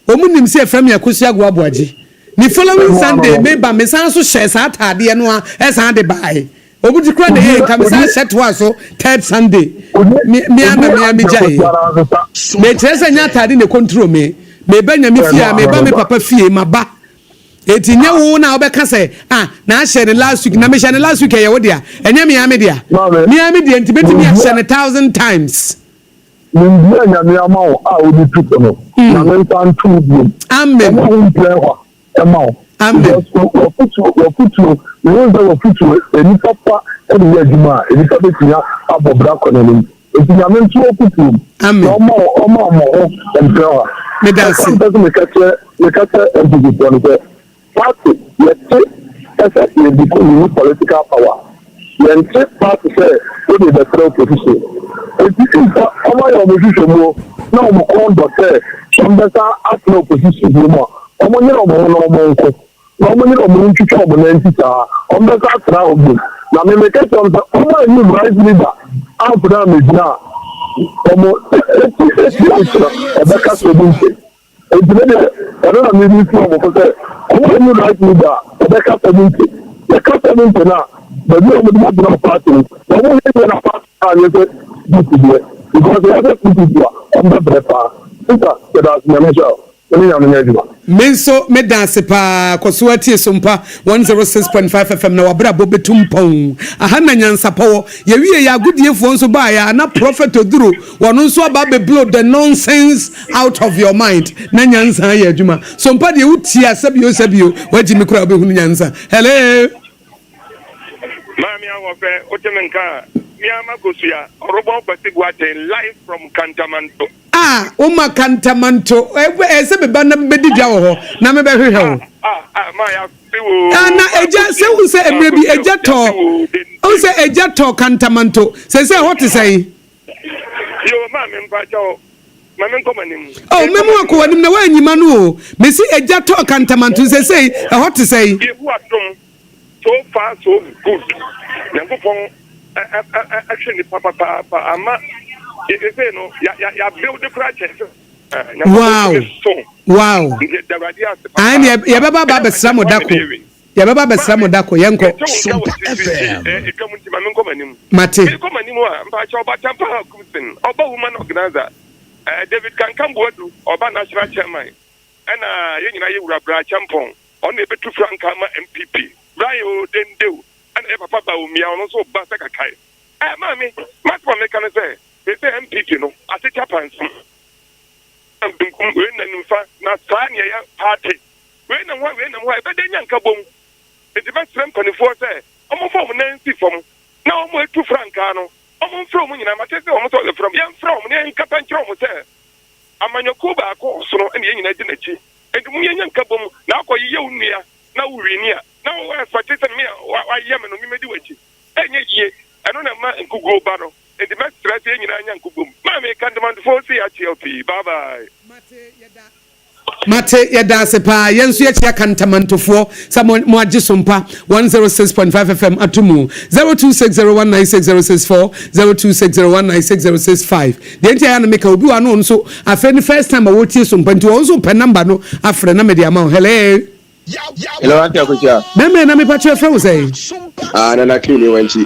Omunim say from ya AKOSUA go aboaje. The following Sunday, maybe me san so share Saturday no a esa de bai. Obuti kra de e kam san set wa so third Sunday. Me jai. Me tresa nya tade ne control me. Me ba nya me fia, me ba me papa fie maba. Eti nya wo na obeka say na share last week na me share last week e wo dia. Enya me am dia. Me am dia ntibeti me share 1,000 times. Amen. Amen. Political power. When take part to say what is the third position. It is our opposition more. Now we call the some better at no position more. Omoni omo Normally, I'm to trouble and teacher. I'm the crowd. Now, me make it on the only right leader. I'm for them is now. A better solution. It's I don't know maybe from only right leader. A better solution. The customer now. But you don't have party. I won't get a party because the other people on the breakfast. That's my measure. Menso me dance pa AKOSUA tie SOMPA 106.5 FM na wabra bobetum pon ahana nyansa pawo ye wie ya gudiefo nso ba ya na prophet oduru wono nso aba be blow the nonsense out of your mind na nyansa ya adwuma SOMPA de utia sabio waji me kura obehunu nyansa hello mami awofe otemenka mi AKOSUA robo pasigwate live from Kantamanto. Uma Kantamanto. Ese be ba na bedidwa wo ho na me be hwehwe wo. Ma ya fiwo. Na eja se wo se emrebi eja to. O se eja to Kantamanto. Se what say? Yo ma me mpacho. Ma me nkomanim. Oh me mu akọ wanim na wa anyima no o. Me si eja to Kantamanto se what say? Ye hu atom. So far so good. Na ngopon actually papa ama you say no ya build the project Wow. And yababa besramo dako. Yababa besramo dako yenko. SOMPA FM. Mate. Woman organizer. David Kankambodu, Oba National Chairman. And you Rabra Champon. On the Betu Frankama MPP. Rayo Dendeu. And Papa Umia also Basaka Kai. Mammy, Matt one can say. They say MPP, no, I take up and I'm been in fact, not Tanya party. When and why, but then Yankabum. It's the best 24 say. I'm a form Nancy from now I'm to Francano. I'm from when I'm from young from Yan Capancho. I'm on your Cuba course, and the United Nations. And we Yankabum, now for you near, now we're near. Now I practice me, why Yemen, we may do it. And yet, I don't have my Google battle. And the best strategy in Yankubum. Mammy can't demand for CHLP. Bye bye. Mate yada sepa yensu ye chia kantamantofo samon mo age SOMPA 106.5 FM atumu 0260196064 0260196065 the entire na make obi wa no nso afeni first time I wotie SOMPA nti won so pe number no afre na me dia ma hello Auntie AKOSUA. Na me pa che friend say Nana Kini wenchi.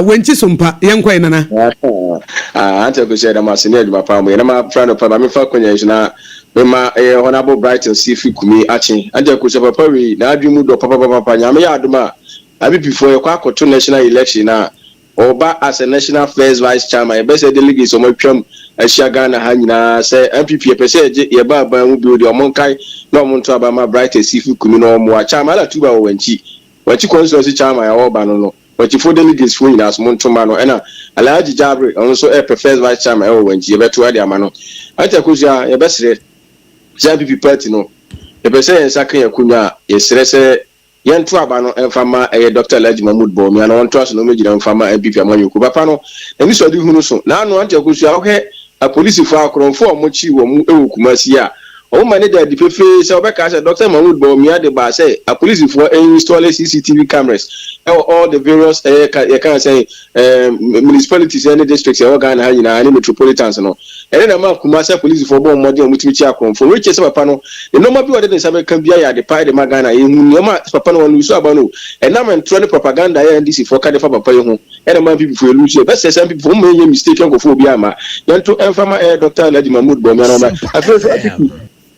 Wenchi SOMPA yenkwa nana. Auntie AKOSUA da masene aduma pa mo na ma friend of pa me fa konya na Mema honorable Brighton Sifi Kumi Achi Auntie AKOSUA papa we na adwimu do papa nyame ya aduma abi before you kwa to national election na oba as a national first vice chairman e be say delegates o matwam Asia Ghana ha nyina say MPP e pese ye ba mu build o monkai na o monto aba Brighton Sifi Kumi no mo chairman la tuba o wanchi constituency chairman ya oba no wanchi for delegates for nyina so monto ma no na Alhaji Jabre on so first vice chairman o wanchi e beto ade ama no Auntie AKOSUA e be sere MPP party no e pese en sakan yakunya ye sere se yentu aba no enfama Dr. Alhaji Mahmoud Bawumia na wonto aso no megina enfama MPP amanyoku papa no eni so di hunu so na no Auntie AKOSUA ohe a police for akronfo omochi wo mu ewukumasi a o mane da di fefe se obeka se Dr. Mahmoud Bawumia de ba say a police for install CCTV cameras all the various can say municipalities and districts e organ ha nyina ani metropolitans no ene na ma kumasa police for bon mode omutimichi akronfo we chese papa no e no ma bi wode den sabe kan bia ya de pai de magana e hu nyoma papa no wonu so aba no e na mentro ne propaganda ya NDC for ka de fa papa ye hu ene ma people for elu so be say some people mo ye mistake ko fo bi ama yanto enfama Dr. Alhaji Mahmoud Bawumia no ma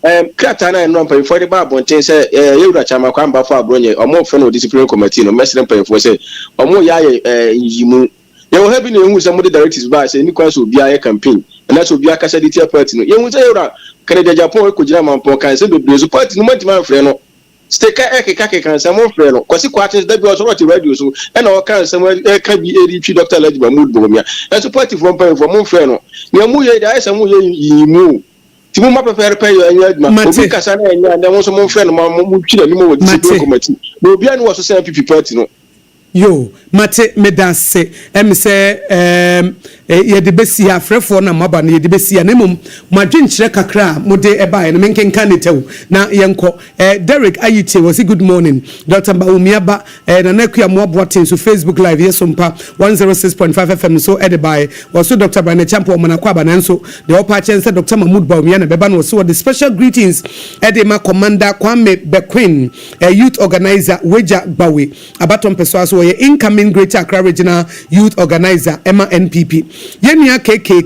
Kratana and Rompa for the Babonte say, Yura Chama Kwamba for Bronya, or more friend of disciplinary committee, no messenger pay for say, or more Yaye Yimu. You will have been in somebody directed by saying Nicholas will be a campaign, and that will be a Cassadity party. You will say, Canada Japan, Kujama, Pocan, send the Brazil party, no matter friend. Steka Eke can some more friend, Quasi quarters that was what you radio so, and all kinds somewhere can be ADP Dr. Alhaji Mahmoud Bawumia. That's a party from more friend. Yamuya, there is some way you. Timu ma prepare you and obi kasa na enya and won so mo friend mo twira ni mo wodi committee no obi an wo so say MPP party no yo mate medase say ye de besi afrefo na maba na ye de besi na mum madwenkyere kakra mode eba na menkenka netew na yenko Derek Ayite was good morning Dr. Bawumia ba na nakua mo aboaten so Facebook live yes SOMPA 106.5 FM so edibai was so Dr. Brian Champo manakwa ba nanso the upper chance Dr. Mahmoud Bawumia na beba no so the special greetings edema commander Kwame Bequin youth organizer Weja Bawe abaton peso so ye incoming Greater Accra Regional Youth Organizer Emma NPP Yenia KK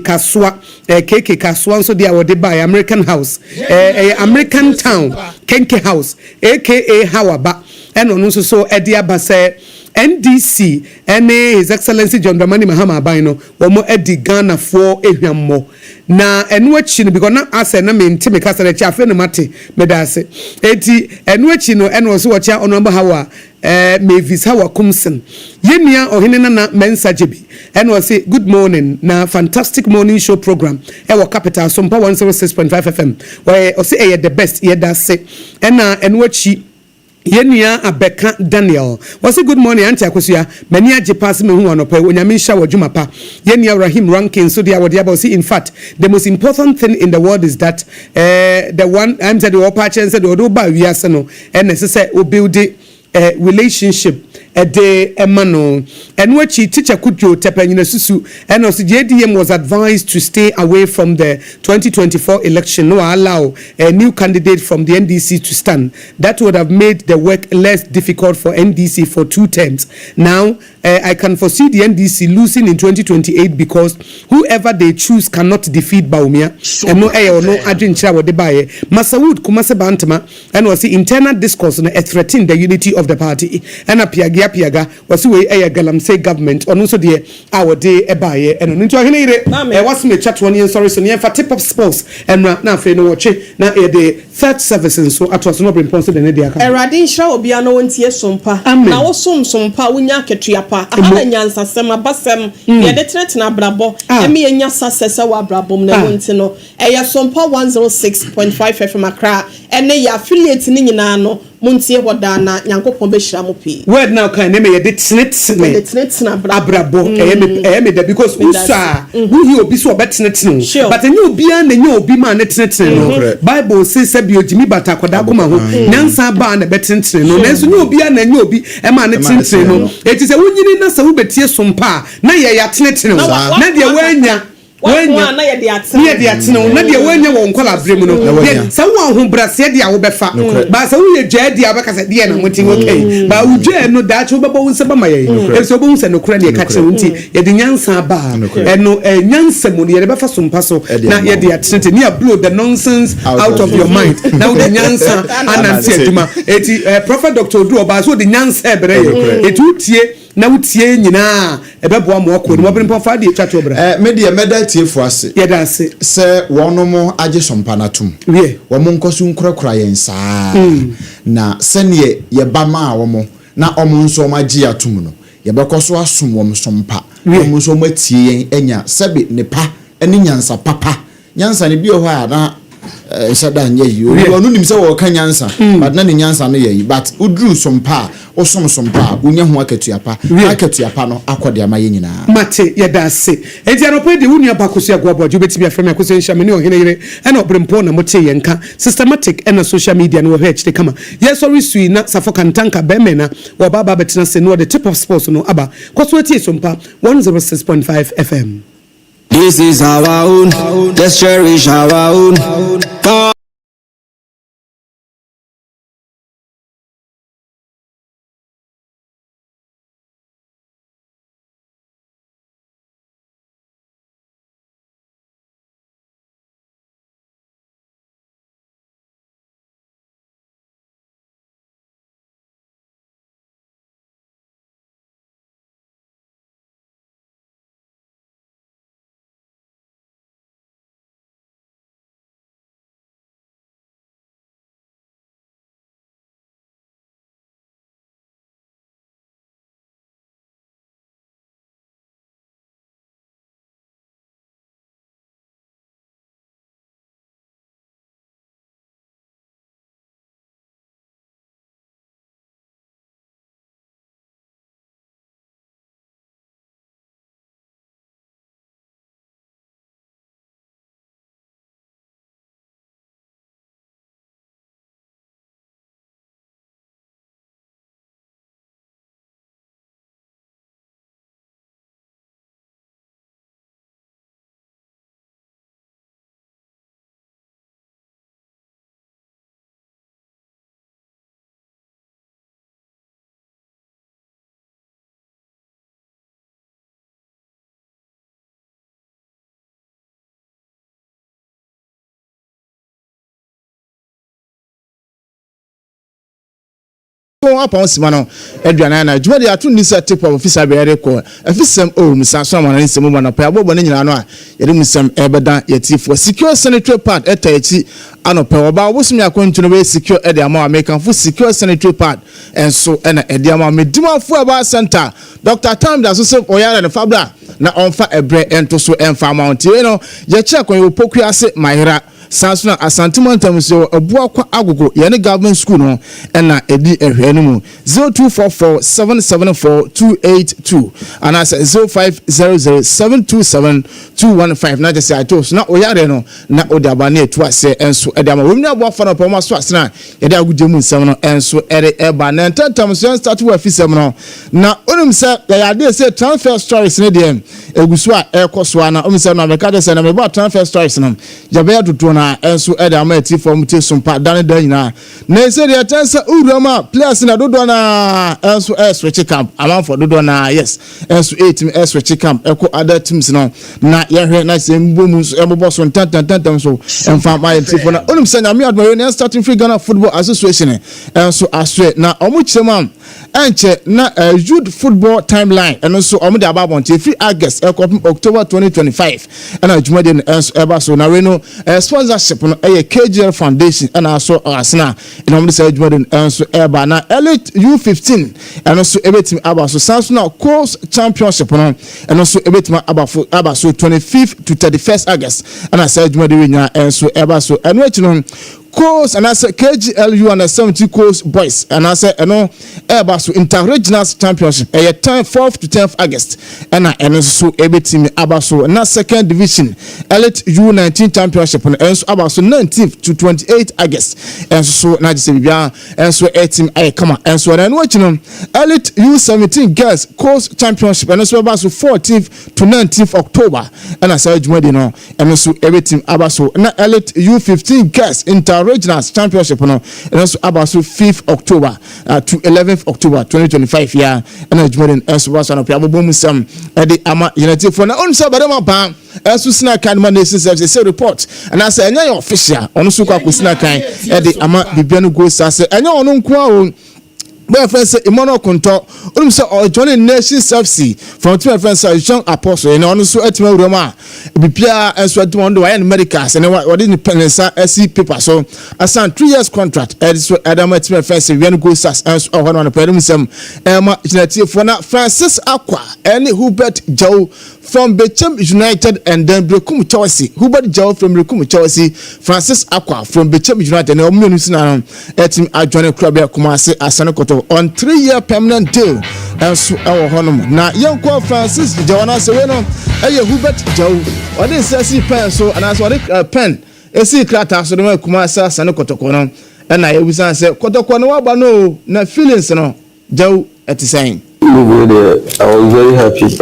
Kaswa so dia wode by American House American Town Kenke House aka Hawaba and on so edia base NDC His Excellency John Dramani Mahama Abaino omo edi Ghana for ehwammo na enu achi no because na ase na me ntime kasa na chi afa no mate medase eti enu achi no eno so wacha onomba hawa Mavis Hawa Kumsen Yenia ohene na mensa jebi eno say good morning na fantastic morning show program ewo capital SOMPA 106.5 FM where o say the best ye da say enu achi Yenia Abeka Daniel was a good morning Auntie AKOSUA many aje pass me hu anopa onyame hya wadwuma pa Yenia Rahim ranking so dia wode see in fact the most important thing in the world is that the one I'm said the upper chance the odo ba wiase no and say o build a relationship ede emano enwachi teacher Kudjo Tepanyina Susu and also JDM was advised to stay away from the 2024 election, no allow a new candidate from the NDC to stand. That would have made the work less difficult for NDC for 2 terms. Now I can foresee the NDC losing in 2028 because whoever they choose cannot defeat Baumia and no Adrian Chawa de Baye Masawood Kumase Bantama and was the internal discourse on threatening the unity of the party and a Piaga was way a Galamsey government on also the our day a Baye and on into a was me chat 1 year sorry so near for tip of sports and now for no watch now the third services so at was not been posted in the Radin Shaw Biano and Tia Sompa now Sompa Winya Ketriapa Ahanyansa Sema Basem Yedetet na Brabo Emi Enyasa Sesa wa Brabo Mnewuntino Eya Sompa 106.5 FM Accra ene ya affiliate ni nyina no muntie hoda na Nyankopon be hira mo pi word now kan name ye de tenet na Brabo eme da because usa who obi so obetnet no but enye obi an enye obi ma ne tenet no Bible says say bi ojimi bata koda koma ho nyansa ba na betenet no nenso nye obi an enye obi e ma ne tenet no eti say wunyini na sa wo betie sompa na ye ya tenet no na de wanya na ye de atene na de wanya won kola brem no sa wo ho brase de a wo befa ba sa wo ye dwa de a beka se de na mutin okay ba wo dwa no da che wo beba won se ba maye e so bo won se no kura de ka kire wonti ye de nyansa ba no nyansa mu ye de befa sompa so na ye de atene ni a blow the nonsense out of your mind now the nyansa anansi aduma eti prophet Dr. Odu Oba so de nyansa ebere ye etu tie na wutie nyina ebebo am okọ ni mobere mpofa de twa to bra media meda tie fo ase ye da ase se wono age sompa na tum wo mo nkosu nkrakra yen saa na sene ye ba ma wo mo na omo nso magi atum no ye bekoso asum wo sompa wo mo nso matie yen enya sebe ne pa ene nyansa papa nyansa ne bi ho a na sada nye yi onu nim se wo kan nyansa but na ne nyansa no ye but udru sompa sompa unya ho akatuapa no akode ama ye nyina mate ye da se enti anope de wunu abakoso agwabo betimi afrem akoso nhame ne ohene yire ena obrempo na mote ye nka systematic ena social media no wo hechite kama ye sorry sui na safo kantanka bemena wo baba betena se no the tip of sports no aba koso ati sompa 106.5 FM. This is our own, let's cherish our own. upon Simano, Adriana, Jumadi, I took this tip of officer be record. If it's some Mr. Someone in some woman, a pair of women in Anoa, you some Ebedan, yet for secure sanitary part at Tachi, and a pair about what's me according to the way secure Ediama American for secure sanitary part, and so and Ediama Medima for about center. Dr. Tam does also Oyana and Fabra, now on fire a bread and to so and farm mountain, you know, your check when you poke your set, my Sansuna Asantimantam so Abuakwa Agogo Yene Government School no ena edi ehwe no mu 0244774282 and as 0500727215 na just say I told na oyare no na odabane etu ase enso edama womni abuafa no poma so asena yede agudemu nsem no enso eba na ntantam so start we afisem no na onim se ya de say transfer stories ne dem egusu a ekoso na onim se na meka de say na me ba transfer stories no jabe dodo na enso edama eti form te sumpa dan dan nyina na say de tansa urama players na dodo na enso switch camp amount for dodo na yes enso 8 switch camp eko other teams no na yehwe na say mbomu ebobo so ntantantantam so emfa ma eti for na onim se na me admire na starting free Ghana Football Association enso aswe na omu chema enche na youth football timeline and so omu de ababonte free August October 2025 and ajumade enso eba so na reno sponsorship no KGL Foundation and also asna in omu de say ajumade enso eba na elite U15 and also ebetim aba so Samsung course championship no and also ebetim aba so 25th to 31st August and I say ajumade we nya enso eba so and which no course and I say KGLU and 70 course boys and I say no Airbus Inter-Regional Championship 4th to 10th August and I so everything abaso na second division elite U19 championship and so abaso 19th to 28th August and so na just bia and so team come and so then what you know elite U17 girls course championship and so abaso 14th to 19th October and I say jumadi no and so everything abaso na elite U15 girls Inter-Regional Championship no and so abaso 5th October to 11th October 2025 yeah and ajumade enso waso na piabo musam ede ama United for na onso badama pa enso sina kan man say report and I say enya official ono so kwa kusina kan ede ama bibianu go say enya ono nko a my friend say Emmanuel Konto onum say joining Nations FC from my friend say Jean Apostle and ono so etima uroma bibia enso etima ndo why medicals and what in pensa SC paper so asan 3 years contract so Adam etima friend say we go sas enso ono na pedum sem ema United for na Francis Akwa and Hubert Joe from Bechem United and then Brekum Chelsea Hubert Joe from Brekum Chelsea Francis Akwa from Bechem United and omenu sina etim adjoine club ya Kumasi Asane Koto on 3-year permanent deal and so our honum na yanko Francis Joanna say we no Hubert Joe or this says pen so and as what pen esi krata so dem Kumasi Asane Koto no and I we say Kotoko no aba no na feelings no Joe at saying I was very happy as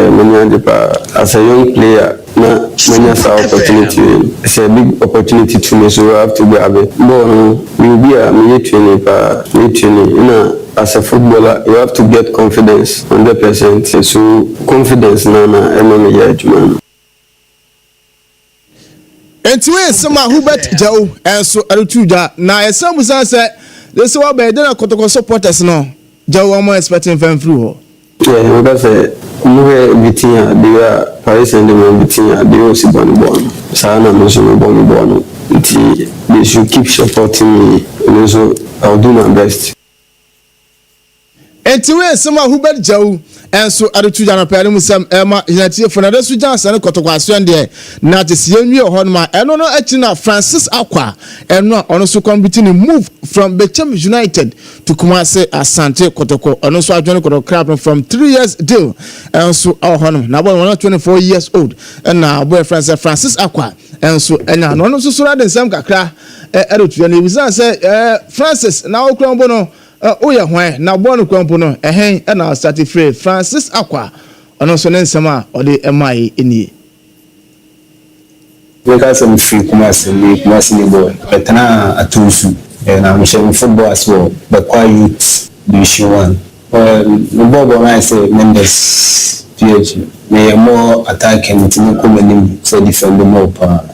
a young player. Many opportunity. It's a big opportunity to me, so I have to grab it. But we'll be a training. As a footballer, you have to get confidence 100%. So confidence, Nana, man. And to some Hubert Joe and so Arutuja. Now, some say this is what they don't Kotoko supporters no. Joe, I'm expecting them through. Yeah, because we Vitinha, they are Paris and the Vitinha, they also born. Sana Musume born. They should keep supporting me, and also I'll do my best. And to where some Hubert Joe and so other two Jana Pelum some Emma United for another Sujan and Kotoko there. Not the same year Honma and no Etina Francis Aqua and no also competing move from Bechem United to Kumasi Asante Kotoko and also adjoining Kotoko Crab from 3 years deal and so our Honma now 24 years old and now boyfriend Francis Aqua and so and now no so rather than some kakra Erutu and he was say Francis now Krombono oh yeah, why now born Kwampono, a hen and I'll start free Francis Aqua, and also Nensama or the MI in ye. We got some free Kumasi boy, but now a two and I'm sharing football as well, but quite youth division 1. The Bob and I say Mendes PH, may more attacking to no comedy, so defend more power.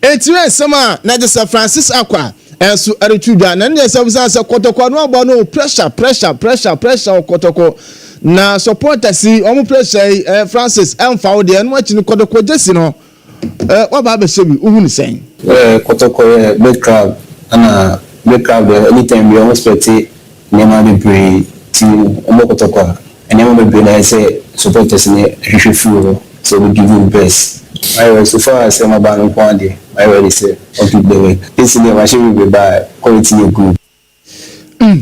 It's where summer, not just Francis Aqua. And so Arutuja, and yes, I was answer Kotoko, no pressure, Kotoko. Na supporters see, pressure, Francis, and found the and watching Kotoko, just what about the Sebi, who is saying? Kotoko, big crowd, and big crowd, anytime we almost play, never be brave to Kotoko, and never be brave, I say, supporters in the issue, so we give you the best. So far as I'm about to point there, I already say, okay, the way. This is the machine will be by quality good.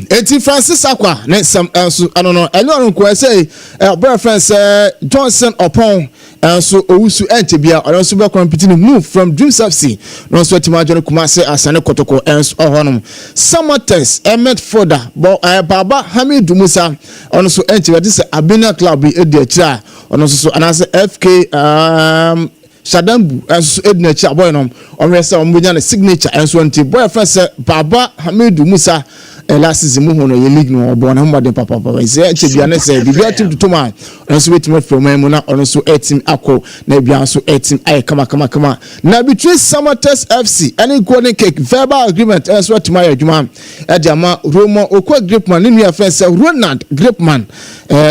Eti Francis Akwa ne some so I don't know anyone ko say boyfriend say Johnson upon so owusu entebia or also be competing move from Dreams FC no so tima John Kumase asane kotoko ens ohonom Samates emet foda but baba Hamidu Musa on so entebia this Abina club be e dey kira on so anase FK Shadambu as edna cha boy no on resa on bunya signature enso nti boyfriend say baba Hamidu Musa last season mu hono ye league no obo na humade papa say bia na say bibia team to man on so wetin from mu na on so team akọ na bia so team ay kama na between Samates FC any golden cake verbal agreement as what my adwuma e dia ma Romo Okwa Gripman ni nua fa say Ronald Gripman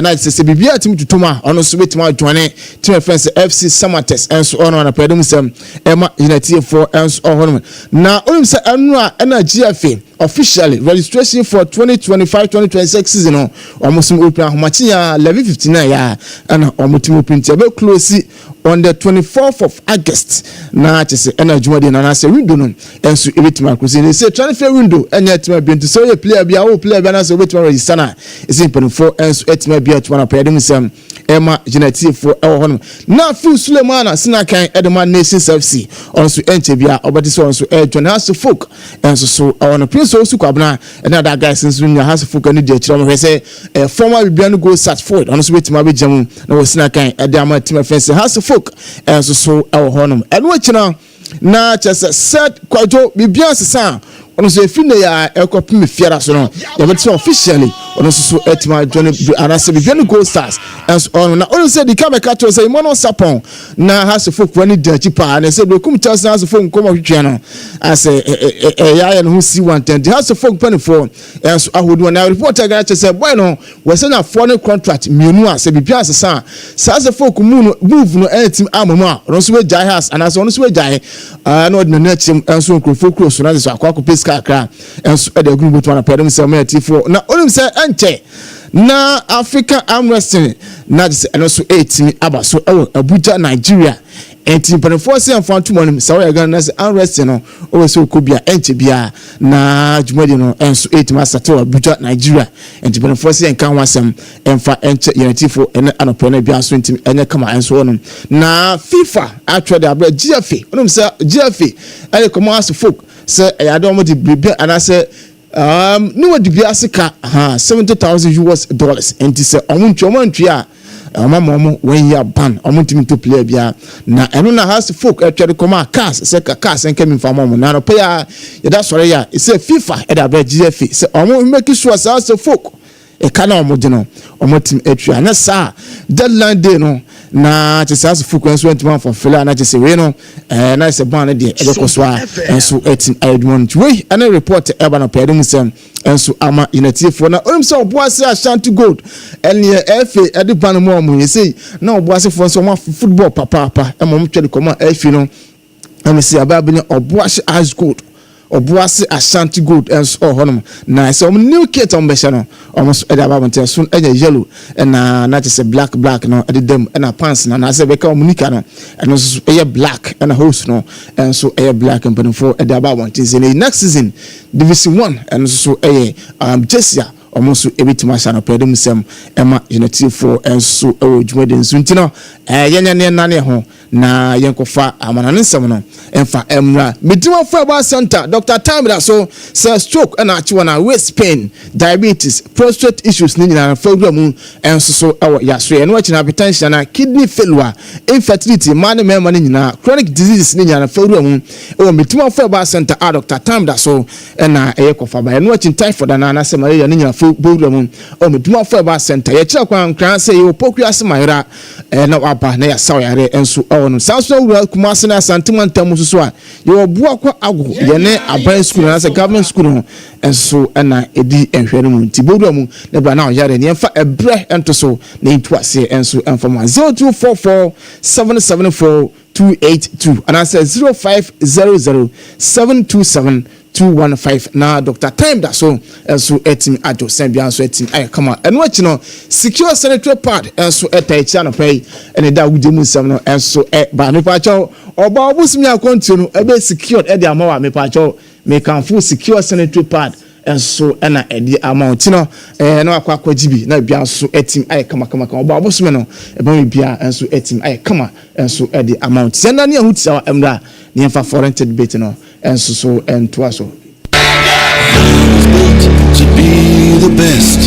na say bibia team to man on so wetin adwane team fa say FC Samates enso on na pedum sem ema United for enso hono na onum say anu a na GFA officially registration for 2025-2026 season on almost open Homachia 11:59 ya and omutim open be close on the 24th of August na chese na jumade na say window no enso ebitima cruise they say transfer window enya tima bi nti so ye player bia wo player bia na so ebitima register na is important for enso etima bia to na pay dem sem Emma Genetic for hono na Phil Suleiman sina kan Edema Nations FC also enchebia obati so enso John House folk enso so on Prince so kwabna another guy since when your House folk any dey chiro me say former Bibian go search for it on so wetima be jam na we sina kan Edema team fence House folk enso so hono and which na chese said kwajo Bibian sesa on so efine ya ekopim fiara so no ya be officially on so etima John anase Bibian go stars as on na on say the camera to say mono sapon na House folk wani dachi pa na say kum chance House folk kom hwehwe no as ya no si 110 the House folk pen for as ahodu na reporter ga say boy no we say na foreign contract mienu a say Bibian sesa House folk move no team amama on so we jai house and as on so we jai no na na chim enso nkrofo cross na so akwa ACCRA enso e de group to na pedem say me T4 na onim say enche na African arm wrestling na just enso 18 aba so Abuja Nigeria enti penefo say amfantu monim say we ga na say arm wrestling no o so kobia enche bia na jumadi no enso 8 master to Abuja Nigeria enti penefo say enkan wasem emfa enche T4 ene anopo na bia so enti enye kama enso wonom na FIFA actually abra GFA onim say GFA ele come as folk say I don't the bibia and I say no what the biasika $70,000 and this omuntwa mama when you ban omuntimi to play bia na eno na House folk actually come cars say cars and came from mama na no pay ya that's sorry ya it say FIFA e da be GFA say omo make sure House folk e kana omo no omutim atwa na sa deadline day no na chese as frequency went man for filler na chese we no na se ban na de AKOSUA enso etim ayedwon we ana report e ba na pedum sem enso ama United for na onim so oboase Ashanti Gold ene FA e de ban mo omo yesi na oboase for so ma football papa e mo twede koma FA no am see ababe ne oboase Ice Gold obuase Ashanti Gold enso honom na so new kit on be no almost e da babante so enye yellow na just black no e dem na pants na say be ka omunika no eno so e black na host no enso e black and for e da babante in next season Division 1 enso so e Jesia almost ebitima sha no pedem sem ema Unity for enso e dwumade nso ntino yenya ne ho na yenkofa amanane nsem no emfa emra medima for about center Dr. Tamira so say stroke and achiwa na waist pain diabetes prostate issues ni na program enso so yaso ye no achi na hypertension na kidney failure infertility man nyina chronic diseases ni na program medima for about center Dr. Tamira so na eyekofa ba no achi typhoid na se malaria ni nyina program medima for about center ye kira kwan kran say yo pokua se mayra na waba na ya sawyare enso no sanso wura Kumasi na santimantam so a yo boa kwa ago ye ne aban school na say government school no enso na edi enhwere mu tibodu mu na bra na yare ne emfa ebre ento so na intu ase enso enfama 0244774282 and I say 0500727282 215 na Dr. Time da so enso etim ajo sembia enso etim ay kama eno achi no secure sanitary pad enso etaichi anopai ene da wudemu nsam no enso ba me pa cho oba obusumi akonti no ebe secured e de amawa me pa cho me kan full secure sanitary pad enso ena edi amount no na akwa gibi na bia so etim ay kama oba obusumi no ebe bia enso etim ay kama enso edi amount senda ne ahutia emra ne fa foreign debate no enso so entwa so to be the best.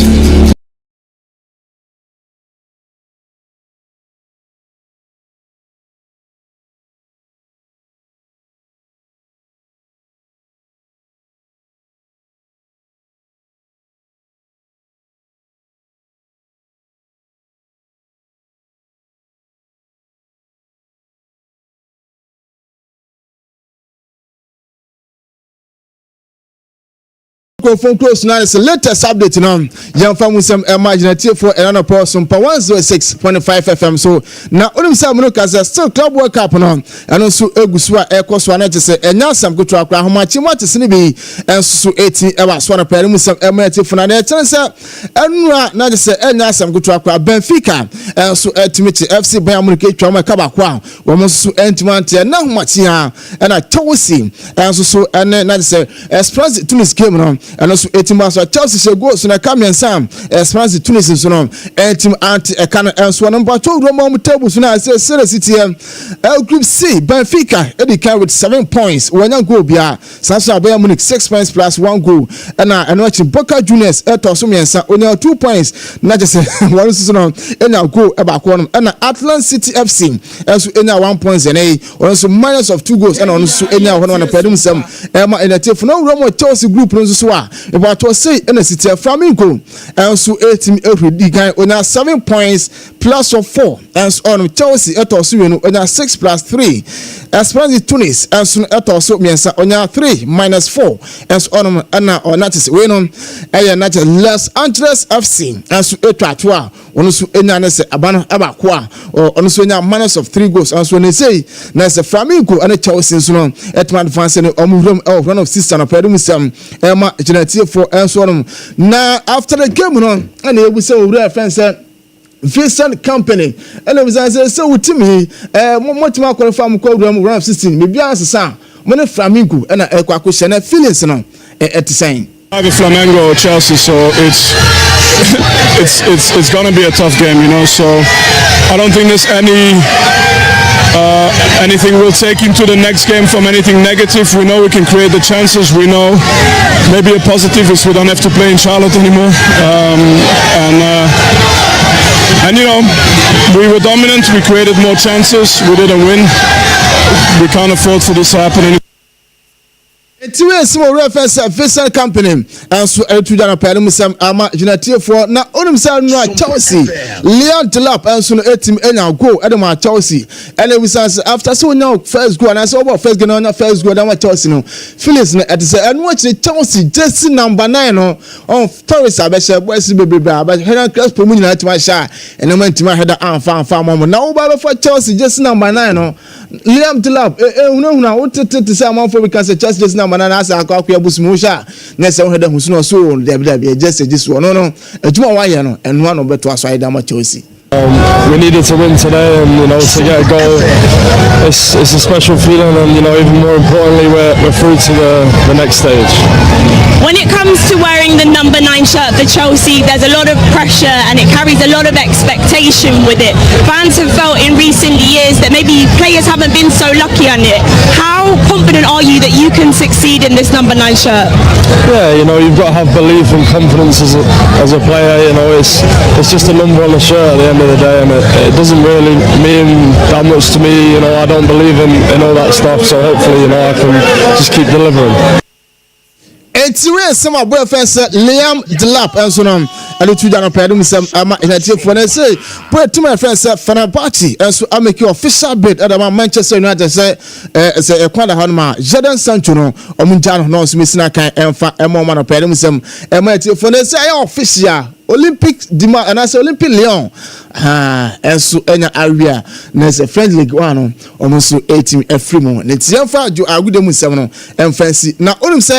Phone close now is the latest update now. Young family some imaginative for another person SOMPA 106.5 FM. So now only some no cause still club world cup now. And also AKOSUA AKOSUA na say enya some go to akra how much ni be and so 18 ever so na pere mu some imaginative for na chance enura na say enya some go to akra Benfica and so ultimate FC Bayern Munich twa ma kaba kwa wo mo so entimante na how much ya na Chelsea and so na say Esperance Tunis game now. And also 18 months Chelsea should go so na come Sam Esperance Tunis so no team anti e kan enso number 2 Roma table so na say City Group C Benfica e can with 7 points when goal bia Sansa Bayern Munich 6 points plus 1 goal and no Boca Juniors to so mensa only 2 points na just one so no ena goal e ba ko no and Atlantic City FC enso ena 1 points and also minus of 2 goals and also ena one na pedum sam e ma enatif no Roma Chelsea group no so about to say in a city of Flamengo and so 18 every guy on 7 points plus of 4 and on Chelsea at also on 6 plus 3 Esperance Tunis and soon at also means on 3 minus 4 and on Anna or Natis win on a not Los Angeles FC and so etwa on so enanese abano abakwa or on so minus of 3 goals and so they say na se Flamengo and Chelsea so no etman advance no omudom run of sister na pedum sam ema for now after the game no and we say we friends Vincent company and we say so with me much more qualify mo run of 16 maybe answer mo Flamengo and AKOSUA na feelings no at saying I have a Flamengo or Chelsea, so it's gonna be a tough game, you know. So I don't think there's anything we'll take into the next game from anything negative. We know we can create the chances. We know maybe a positive is we don't have to play in Charlotte anymore. And you know, we were dominant. We created more chances. We didn't win. We can't afford for this to happen anymore. It's small reference Vincent company and so to Jana Pedum some ama United for now on no Chelsea Leon Delap and so 18 and go at Chelsea and it was after so now first go and I saw about first go on first go down Chelsea no Phyllis at the and watch the Chelsea just number 9 on Torres Abesha West baby but Helen Class Pomuna to my shot and I went to my head and farm moment now for Chelsea just number 9 Liam Delap no what to say amount for because Chelsea just number na asa akwa busmusha na se ho da hu so so dey just this one no ejuma wa ye no eno no beto aso aida ma Chelsea. We needed to win today, and you know, to get a goal, it's a special feeling, and you know, even more importantly, we're through to the next stage. When it comes to wearing the number 9 shirt for Chelsea, there's a lot of pressure and it carries a lot of expectation with it. Fans have felt in recent years that maybe players haven't been so lucky on it. How confident are you that you can succeed in this number 9 shirt? Yeah, you know, you've got to have belief and confidence as a player. You know, it's just a number on the shirt at the end of the day, and it doesn't really mean that much to me. You know, I don't believe in all that stuff, so hopefully, you know, I can just keep delivering. It's where some of our friends Liam Delap and so on. And to Jana Pedum some United for they say, but to my friends Fenerbahce and so I make your official bid at Manchester United say a quite a hanma Jadon Sancho no Omunjano no Smithna can and fa a moment of Pedum some United for they say official Olympic demand and as Olympic Leon enso enya area na se friendly league one almost 18 every moment na tiamfa jo agudemu nsem no emfancy na onim se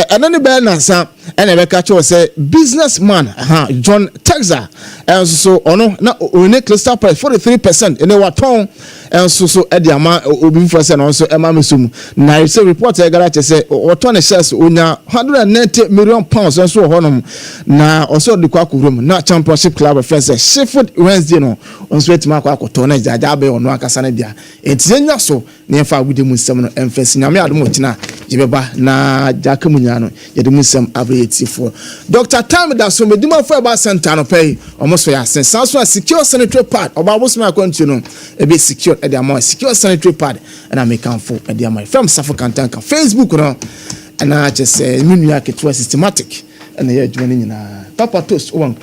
enane be na sa ena be ka cho se businessman John Texas enso so ono na one Crystal Palace 43% ene waton enso so e dia ma obi for se no so e ma mesum na se report e gara che se waton shares onya 190 million pounds enso honom na also de kwa kurom na championship club friends Sheffield Wednesday no onso etima kwa akoto na jaja be ono akasa na dia entinya so na emfa agudemu nsem no emfasi nyame adom otina jebeba na jaka munya no yedemu nsem abrietifo Dr. Time da so medima for ba center no pay almost ya sense so secure sanitary pad oba bosma akwantu no e be secure e dey secure sanitary pad and make am for e dey my from Safo Kantanka Facebook no and I just say menu yake to systematic and ye adwuma nyina Papa Toast one